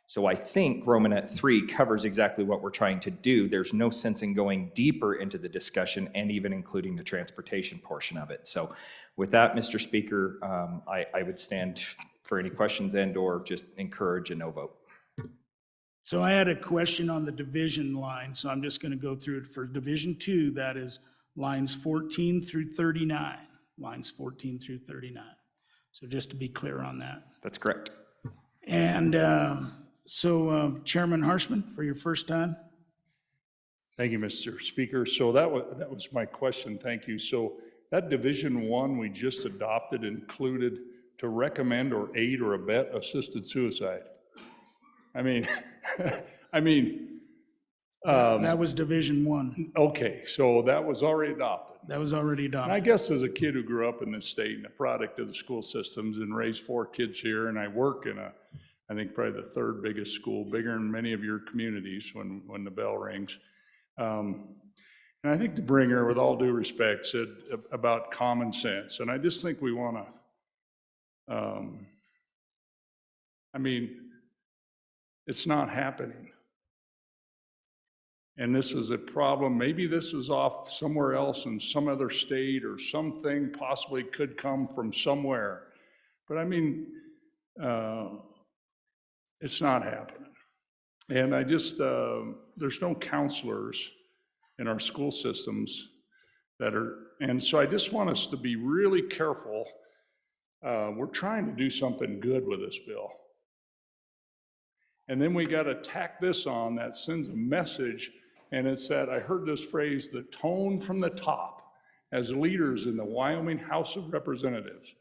So I think Romanet 3 covers exactly what we're trying to do. There's no sense in going deeper into the discussion and even including the transportation portion of it. So with that, Mr. Speaker, I would stand for any questions and or just encourage a no vote. So I had a question on the division line, so I'm just going to go through it for Division 2. That is lines 14 through 39. Lines 14 through 39. So just to be clear on that. That's correct. And Chairman Harshman, for your first time. Thank you, Mr. Speaker. So that was my question. Thank you. So that Division 1 we just adopted included to recommend or aid or abet assisted suicide. I mean, That was Division 1. Okay, so that was already adopted. That was already And I adopted. guess as a kid who grew up in this state and a product of the school systems and raised 4 kids here, and I work in I think probably the 3rd biggest school, bigger than many of your communities when the bell rings. And I think the bringer, with all due respect, said about common sense. And I just think we want to, it's not happening. And this is a problem. Maybe this is off somewhere else in some other state, or something possibly could come from somewhere. But it's not happening. And I just, there's no counselors in our school systems and so I just want us to be really careful. We're trying to do something good with this bill. And then we got to tack this on that sends a message, and it's that, I heard this phrase, the tone from the top. As leaders in the Wyoming House of Representatives,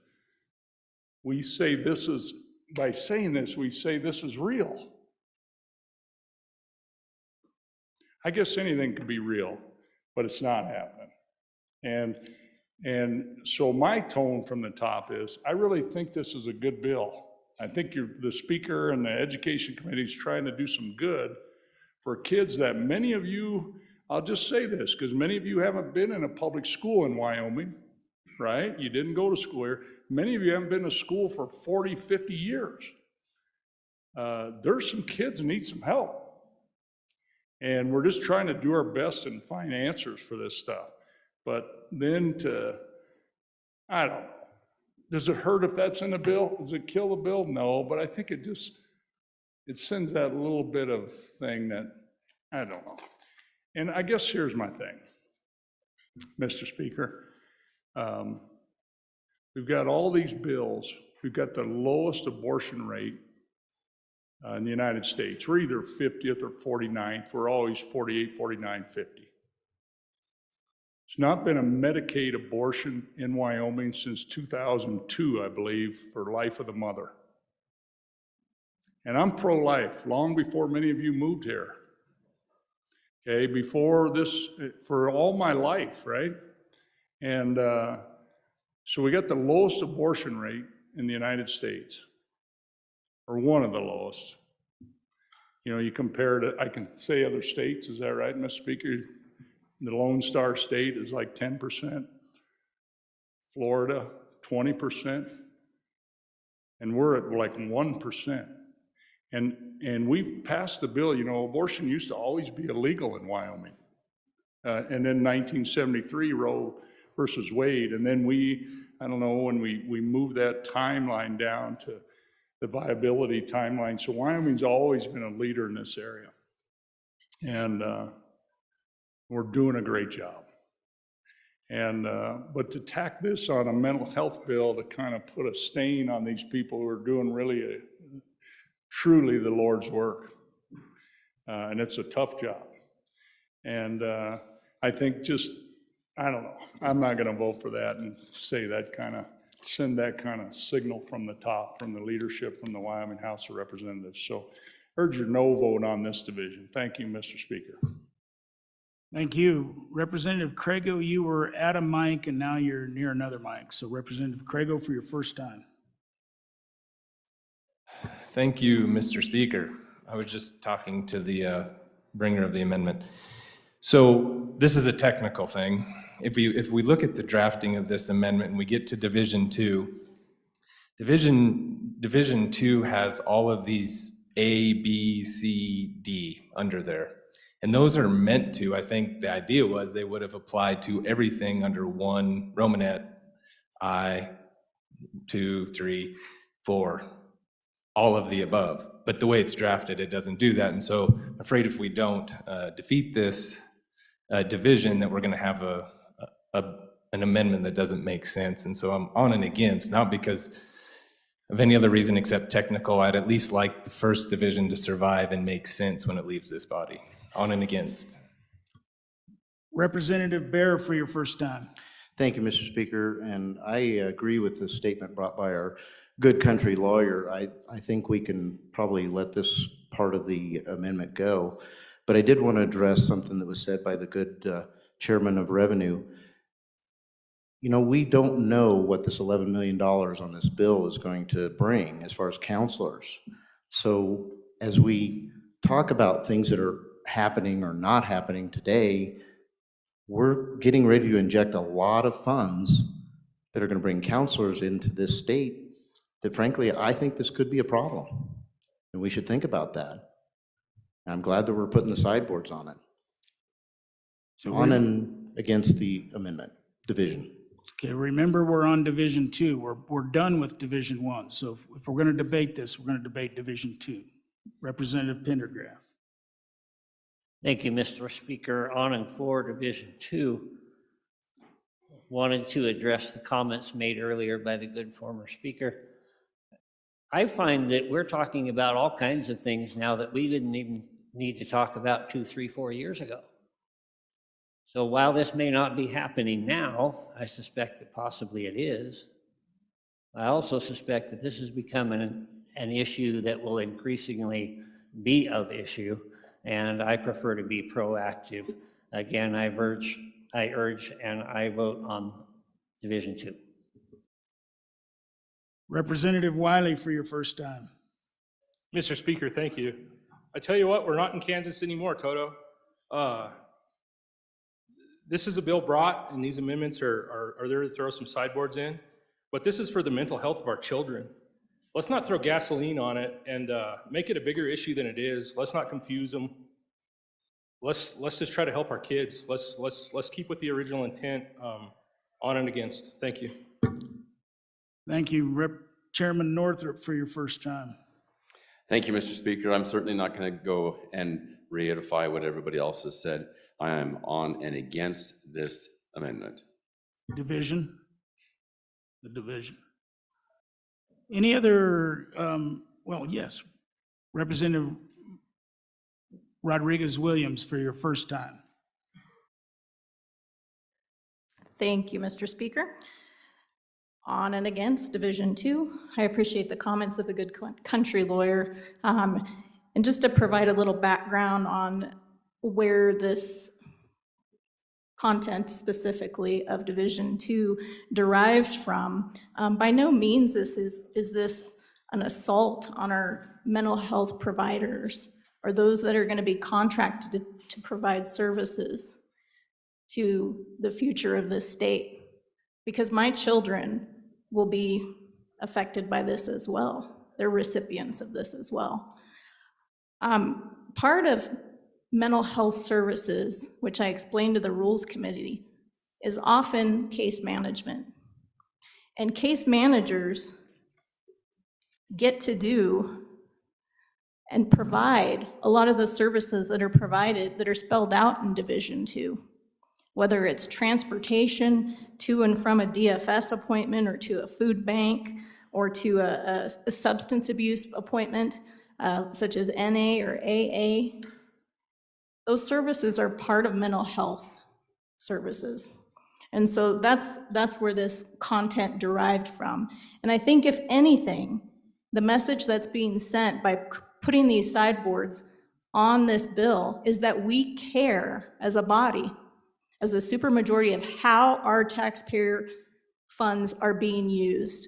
we say by saying this, we say this is real. I guess anything could be real, but it's not happening. And so my tone from the top is, I really think this is a good bill. I think the speaker and the education committee is trying to do some good for kids that many of you, I'll just say this, because many of you haven't been in a public school in Wyoming, right? You didn't go to school here. Many of you haven't been to school for 40, 50 years. There's some kids that need some help. And we're just trying to do our best and find answers for this stuff. But then I don't know. Does it hurt if that's in the bill? Does it kill the bill? No, but I think it sends that little bit of thing that, I don't know. And I guess here's my thing, Mr. Speaker. We've got all these bills. We've got the lowest abortion rate in the United States. We're either 50th or 49th. We're always 48, 49, 50. There's not been a Medicaid abortion in Wyoming since 2002, I believe, for life of the mother. And I'm pro-life, long before many of you moved here. Okay, before this, for all my life, right? And so we got the lowest abortion rate in the United States, or one of the lowest. You compare it, I can say other states, is that right, Mr. Speaker? The Lone Star State is like 10%, Florida, 20%, and we're at like 1%. And we've passed the bill. Abortion used to always be illegal in Wyoming. And then 1973, Roe versus Wade. And then I don't know, when we moved that timeline down to the viability timeline. So Wyoming's always been a leader in this area. And we're doing a great job. And, but to tack this on a mental health bill to kind of put a stain on these people who are doing really truly the Lord's work. And it's a tough job. And I think I don't know, I'm not gonna vote for that and send that kind of signal from the top, from the leadership, from the Wyoming House of Representatives. So urge your no vote on this division. Thank you, Mr. Speaker. Thank you. Representative Craigo, you were at a mic and now you're near another mic. So Representative Craigo, for your first time. Thank you, Mr. Speaker. I was just talking to the bringer of the amendment. So this is a technical thing. If we look at the drafting of this amendment and we get to Division 2, Division 2 has all of these A, B, C, D under there. And those are meant to, I think the idea was they would have applied to everything under one Romanet, I, 2, 3, 4, all of the above. But the way it's drafted, it doesn't do that. And so I'm afraid if we don't defeat this division, that we're gonna have an amendment that doesn't make sense. And so I'm on and against, not because of any other reason except technical. I'd at least like the first division to survive and make sense when it leaves this body. On and against. Representative Bear, for your first time. Thank you, Mr. Speaker, and I agree with the statement brought by our good country lawyer. I think we can probably let this part of the amendment go, but I did want to address something that was said by the good Chairman of Revenue. You know, we don't know what this $11 million on this bill is going to bring as far as counselors. So as we talk about things that are happening or not happening today, we're getting ready to inject a lot of funds that are going to bring counselors into this state that frankly, I think this could be a problem. And we should think about that. And I'm glad that we're putting the sideboards on it. So on and against the amendment, division. Okay, remember we're on Division 2. We're done with Division 1. So if we're gonna debate this, we're gonna debate Division 2. Representative Pendergraft. Thank you, Mr. Speaker. On and for Division 2, wanted to address the comments made earlier by the good former speaker. I find that we're talking about all kinds of things now that we didn't even need to talk about 2, 3, 4 years ago. So while this may not be happening now, I suspect that possibly it is. I also suspect that this is becoming an issue that will increasingly be of issue, and I prefer to be proactive. Again, I urge and I vote on Division 2. Representative Wiley, for your first time. Mr. Speaker, thank you. I tell you what, we're not in Kansas anymore, Toto. This is a bill brought, and these amendments are there to throw some sideboards in, but this is for the mental health of our children. Let's not throw gasoline on it and make it a bigger issue than it is. Let's not confuse them. Let's just try to help our kids. Let's keep with the original intent. On and against. Thank you. Thank you, Chairman Northrup, for your first time. Thank you, Mr. Speaker. I'm certainly not going to go and reiterate what everybody else has said. I am on and against this amendment. Division? The division. Any other, well, yes. Representative Rodriguez-Williams, for your first time. Thank you, Mr. Speaker. On and against Division 2. I appreciate the comments of the good country lawyer. And just to provide a little background on where this content specifically of Division 2 derived from, by no means is this an assault on our mental health providers or those that are going to be contracted to provide services to the future of this state, because my children will be affected by this as well. They're recipients of this as well. Part of mental health services, which I explained to the Rules Committee, is often case management. And case managers get to do and provide a lot of the services that are provided that are spelled out in Division 2, whether it's transportation to and from a DFS appointment or to a food bank or to a substance abuse appointment, such as NA or AA. Those services are part of mental health services. And so that's where this content derived from. And I think if anything, the message that's being sent by putting these sideboards on this bill is that we care as a body, as a supermajority, of how our taxpayer funds are being used.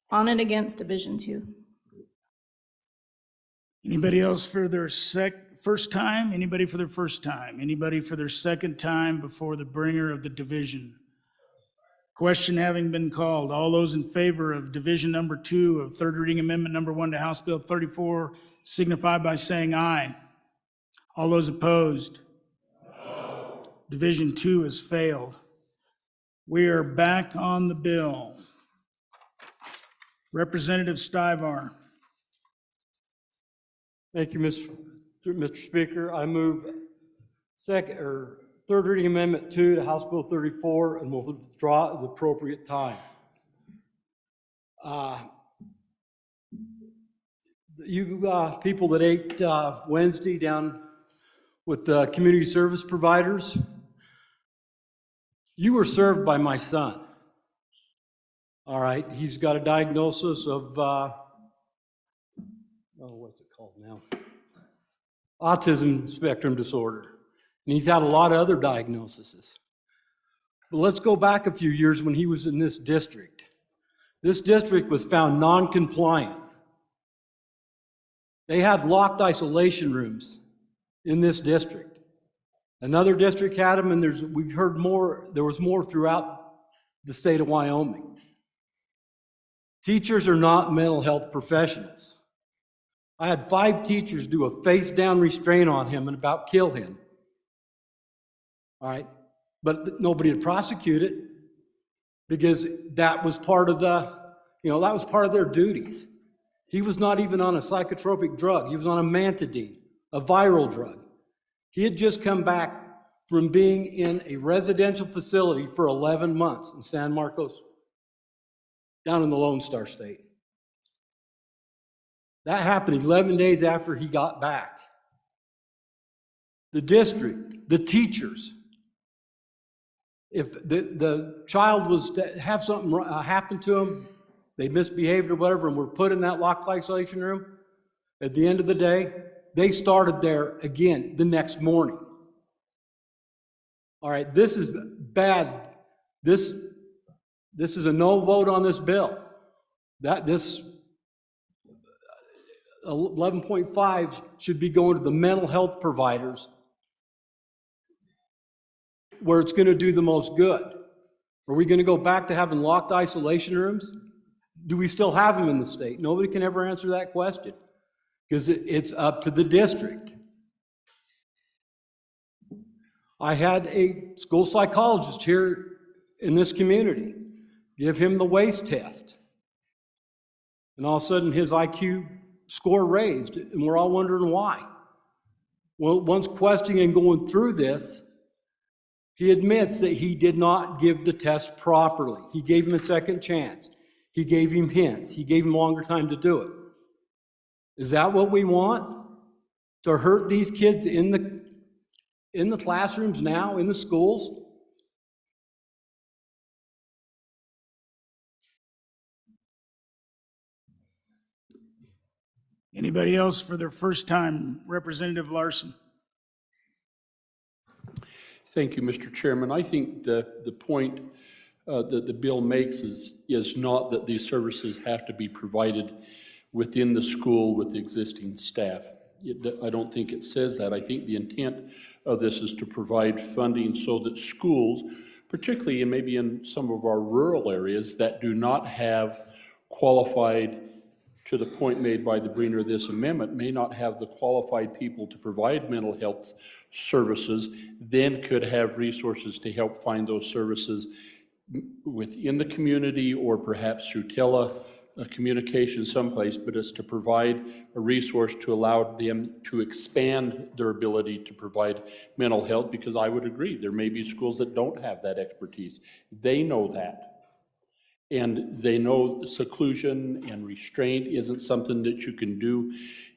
On and against Division 2. Anybody else for their first time? Anybody for their first time? Anybody for their second time before the bringer of the division? Question having been called, all those in favor of division number 2 of third reading amendment number 1 to House Bill 34 signify by saying aye. All those opposed? No. Division 2 has failed. We are back on the bill. Representative Stivar. Thank you, Mr. Speaker. I move third reading amendment 2 to House Bill 34 and will withdraw at the appropriate time. You people that ate Wednesday down with the community service providers, you were served by my son. All right, he's got a diagnosis of, what's it called now? Autism spectrum disorder. And he's had a lot of other diagnoses. But let's go back a few years when he was in this district. This district was found non-compliant. They had locked isolation rooms in this district. Another district had them, and we've heard more, there was more throughout the state of Wyoming. Teachers are not mental health professionals. I had 5 teachers do a face-down restraint on him and about kill him. All right, but nobody had prosecuted because that was part of that was part of their duties. He was not even on a psychotropic drug. He was on a mantidine, a viral drug. He had just come back from being in a residential facility for 11 months in San Marcos, down in the Lone Star State. That happened 11 days after he got back. The district, the teachers, if the child was to have something happen to him, they misbehaved or whatever, and were put in that locked isolation room, at the end of the day, they started there again the next morning. All right, this is bad. This is a no vote on this bill. This 11.5 should be going to the mental health providers where it's going to do the most good. Are we going to go back to having locked isolation rooms? Do we still have them in the state? Nobody can ever answer that question because it's up to the district. I had a school psychologist here in this community give him the WACE test. And all of a sudden his IQ score raised, and we're all wondering why. Well, once questioning and going through this, he admits that he did not give the test properly. He gave him a second chance. He gave him hints. He gave him longer time to do it. Is that what we want? To hurt these kids in the classrooms now, in the schools? Anybody else for their first time? Representative Larson. Thank you, Mr. Chairman. I think the point that the bill makes is not that these services have to be provided within the school with existing staff. I don't think it says that. I think the intent of this is to provide funding so that schools, particularly and maybe in some of our rural areas that do not have qualified to the point made by the bringer of this amendment, may not have the qualified people to provide mental health services, then could have resources to help find those services within the community or perhaps through communication someplace, but it's to provide a resource to allow them to expand their ability to provide mental health, because I would agree, there may be schools that don't have that expertise. They know that. And they know seclusion and restraint isn't something that you can do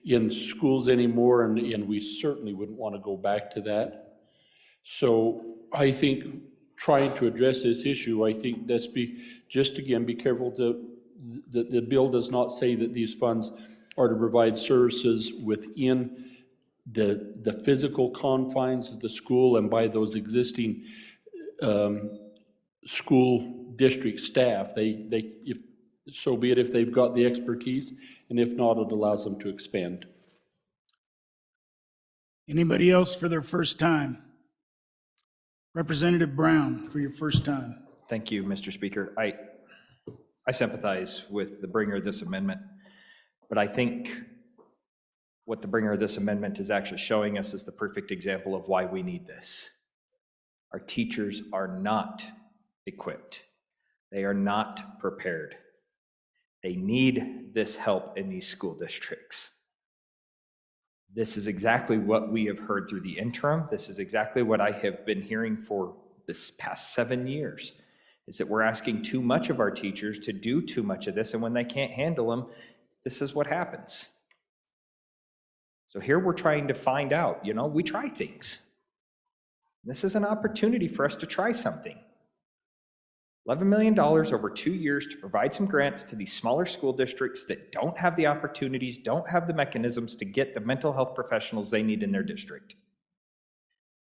in schools anymore, and we certainly wouldn't want to go back to that. So I think trying to address this issue, I think just again, be careful that the bill does not say that these funds are to provide services within the physical confines of the school and by those existing school district staff. If so be it if they've got the expertise, and if not, it allows them to expand. Anybody else for their first time? Representative Brown, for your first time. Thank you, Mr. Speaker. I sympathize with the bringer of this amendment, but I think what the bringer of this amendment is actually showing us is the perfect example of why we need this. Our teachers are not equipped. They are not prepared. They need this help in these school districts. This is exactly what we have heard through the interim. This is exactly what I have been hearing for this past 7 years, is that we're asking too much of our teachers to do too much of this, and when they can't handle them, this is what happens. So here we're trying to find out, we try things. This is an opportunity for us to try something. $11 million over 2 years to provide some grants to these smaller school districts that don't have the opportunities, don't have the mechanisms to get the mental health professionals they need in their district.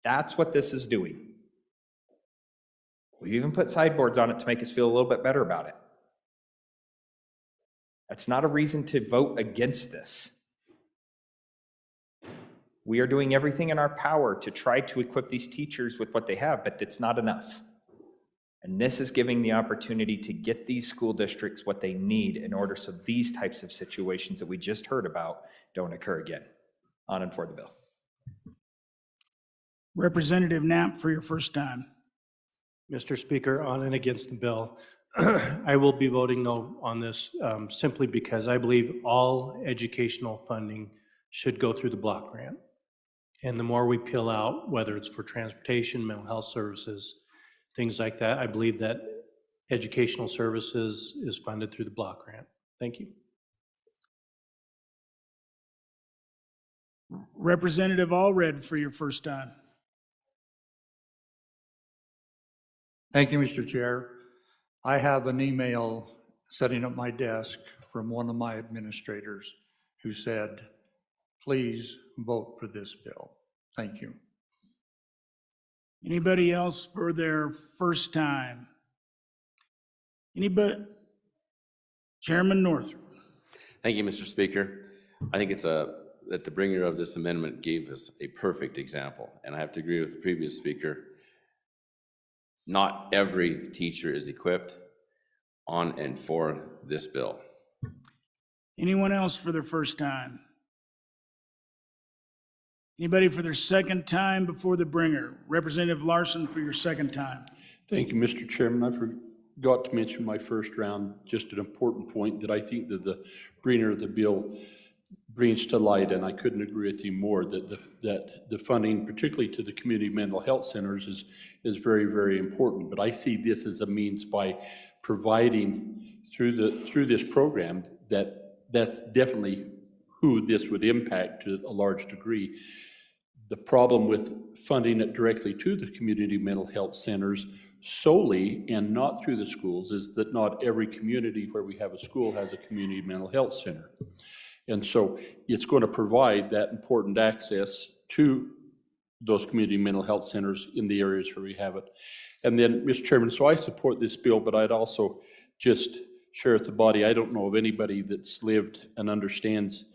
That's what this is doing. We've even put sideboards on it to make us feel a little bit better about it. That's not a reason to vote against this. We are doing everything in our power to try to equip these teachers with what they have, but it's not enough. And this is giving the opportunity to get these school districts what they need in order so these types of situations that we just heard about don't occur again. On and for the bill. Representative Knapp, for your first time. Mr. Speaker, on and against the bill. I will be voting no on this simply because I believe all educational funding should go through the block grant. And the more we peel out, whether it's for transportation, mental health services, things like that, I believe that educational services is funded through the block grant. Thank you. Representative Allred, for your first time. Thank you, Mr. Chair. I have an email sitting at my desk from one of my administrators who said, please vote for this bill. Thank you. Anybody else for their first time? Anybody? Chairman Northrup. Thank you, Mr. Speaker. I think that the bringer of this amendment gave us a perfect example, and I have to agree with the previous speaker. Not every teacher is equipped on and for this bill. Anyone else for their first time? Anybody for their second time before the bringer? Representative Larson, for your second time. Thank you, Mr. Chairman. I forgot to mention my first round, just an important point that I think that the bringer of the bill brings to light, and I couldn't agree with you more, that the funding, particularly to the community mental health centers, is very, very important. But I see this as a means by providing through this program that's definitely who this would impact to a large degree. The problem with funding it directly to the community mental health centers solely and not through the schools is that not every community where we have a school has a community mental health center. And so it's going to provide that important access to those community mental health centers in the areas where we have it. And then, Mr. Chairman, so I support this bill, but I'd also just share with the body, I don't know of anybody that's lived and understands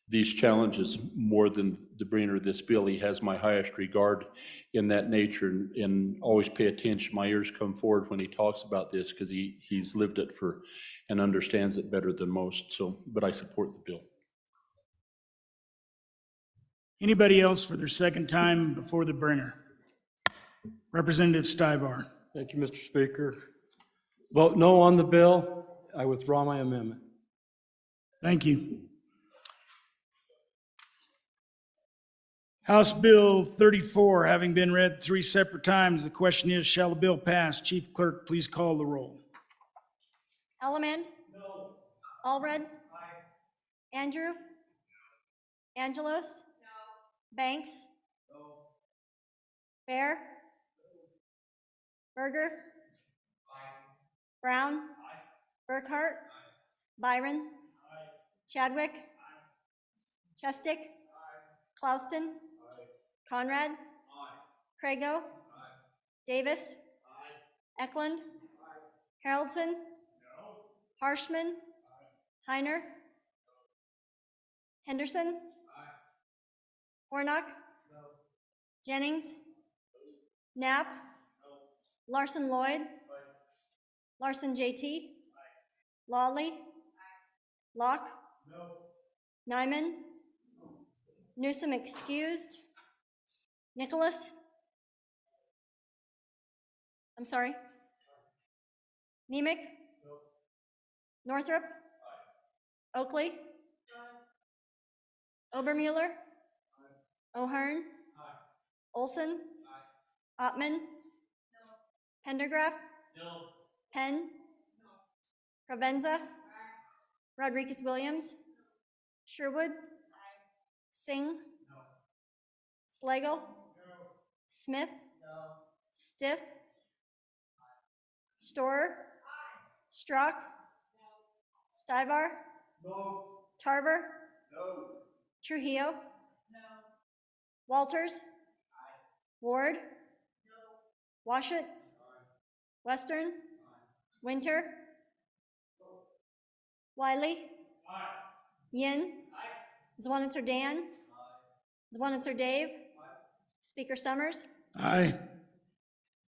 these challenges more than the bringer of this bill. He has my highest regard in that nature, and always pay attention. My ears come forward when he talks about this because he's lived it for and understands it better than most. So, but I support the bill. Anybody else for their second time before the bringer? Representative Stivar. Thank you, Mr. Speaker. Vote no on the bill. I withdraw my amendment. Thank you. House Bill 34, having been read 3 separate times, the question is, shall the bill pass? Chief Clerk, please call the roll. Elliman? No. Allred? Aye. Andrew? Angelos? No. Banks? No. Bear? No. Berger? Aye. Brown? Aye. Burkhart? Aye. Byron? Aye. Chadwick? Aye. Chestick? Aye. Clauston? Aye. Conrad? Aye. Crago? Aye. Davis? Aye. Eklund? Aye. Haroldson? No. Harshman? Aye. Heiner? No. Henderson? Aye. Warnock? No. Jennings? No. Knapp? No. Larson Lloyd? Aye. Larson JT? Aye. Lawley? Aye. Locke? No. Nyman? No. Newsom excused. Nicholas? I'm sorry. Nemec? No. Northrup? Aye. Oakley? Aye. Obermuller? Aye. O'Hearn? Aye. Olson? Aye. Ottman? No. Pendergraft? No. Penn? No. Provenza? Aye. Rodriguez Williams? No. Sherwood? Aye. Singh? No. Slagle? No. Smith? No. Stith? Aye. Storer? Aye. Strock? No. Stivar? No. Tarver? No. Trujillo? No. Walters? Aye. Ward? No. Washut? Aye. Western? Aye. Winter? No. Wiley? Aye. Yin? Aye. Zwanitzer Dan? Aye. Zwanitzer Dave? Aye. Speaker Summers? Aye.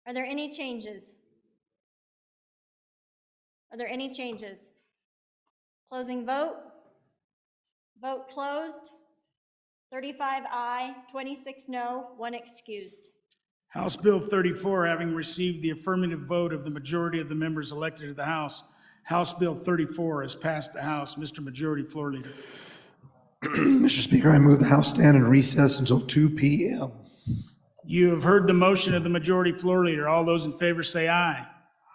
Are there any changes? Are there any changes? Closing vote. Vote closed. 35 aye, 26 no, 1 excused. House Bill 34, having received the affirmative vote of the majority of the members elected to the House, House Bill 34 has passed the House. Mr. Majority Floor Leader. Mr. Speaker, I move the House stand in recess until 2 p.m. You have heard the motion of the Majority Floor Leader. All those in favor say aye.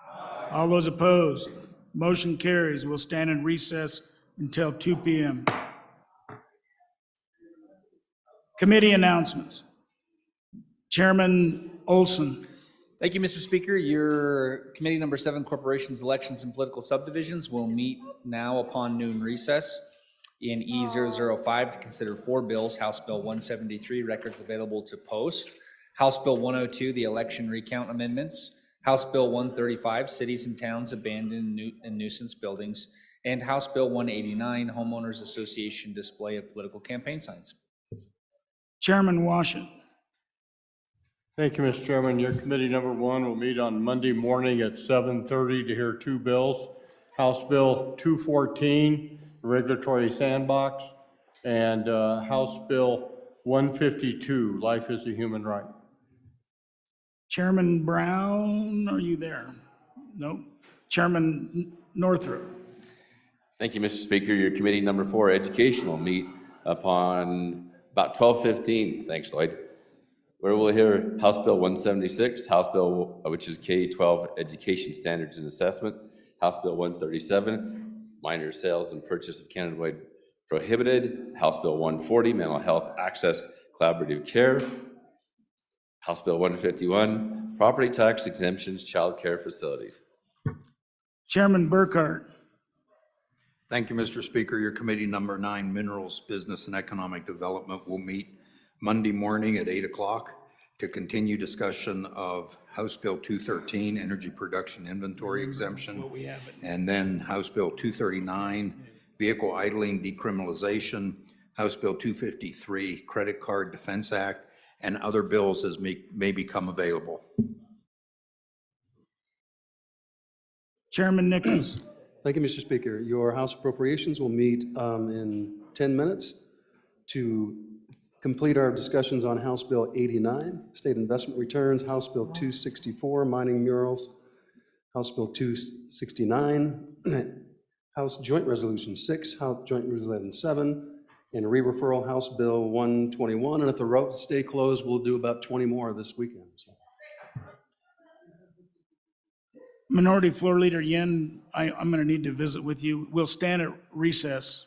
Aye. All those opposed, motion carries. We'll stand in recess until 2 p.m. Committee announcements. Chairman Olson. Thank you, Mr. Speaker. Your Committee Number 7, Corporations, Elections, and Political Subdivisions will meet now upon noon recess in E005 to consider 4 bills. House Bill 173, Records Available to Post. House Bill 102, the Election Recount Amendments. House Bill 135, Cities and Towns Abandoned and Nuisance Buildings. And House Bill 189, Homeowners Association Display of Political Campaign Signs. Chairman Washington. Thank you, Mr. Chairman. Your committee number 1 will meet on Monday morning at 7:30 to hear 2 bills. House Bill 214, Regulatory Sandbox, and House Bill 152, Life is a Human Right. Chairman Brown, are you there? No. Chairman Northrup. Thank you, Mr. Speaker. Your committee number 4, Education, will meet upon about 12:15. Thanks, Lloyd. Where we'll hear House Bill 176, House Bill, which is K-12 Education Standards and Assessment, House Bill 137, Minor Sales and Purchase of Cannabinoid Prohibited, House Bill 140, Mental Health Access Collaborative Care, House Bill 151, Property Tax Exemptions, Child Care Facilities. Chairman Burkhart. Thank you, Mr. Speaker. Your committee number 9, Minerals, Business and Economic Development, will meet Monday morning at 8 o'clock to continue discussion of House Bill 213, Energy Production Inventory Exemption, and then House Bill 239, Vehicle Idling Decriminalization, House Bill 253, Credit Card Defense Act, and other bills as may become available. Chairman Nichols. Thank you, Mr. Speaker. Your House Appropriations will meet in 10 minutes to complete our discussions on House Bill 89, State Investment Returns, House Bill 264, Mining Murals, House Bill 269, House Joint Resolution 6, House Joint Resolution 7, and re-referral House Bill 121. And if the roads stay closed, we'll do about 20 more this weekend. So. Minority Floor Leader Yen, I'm going to need to visit with you. We'll stand at recess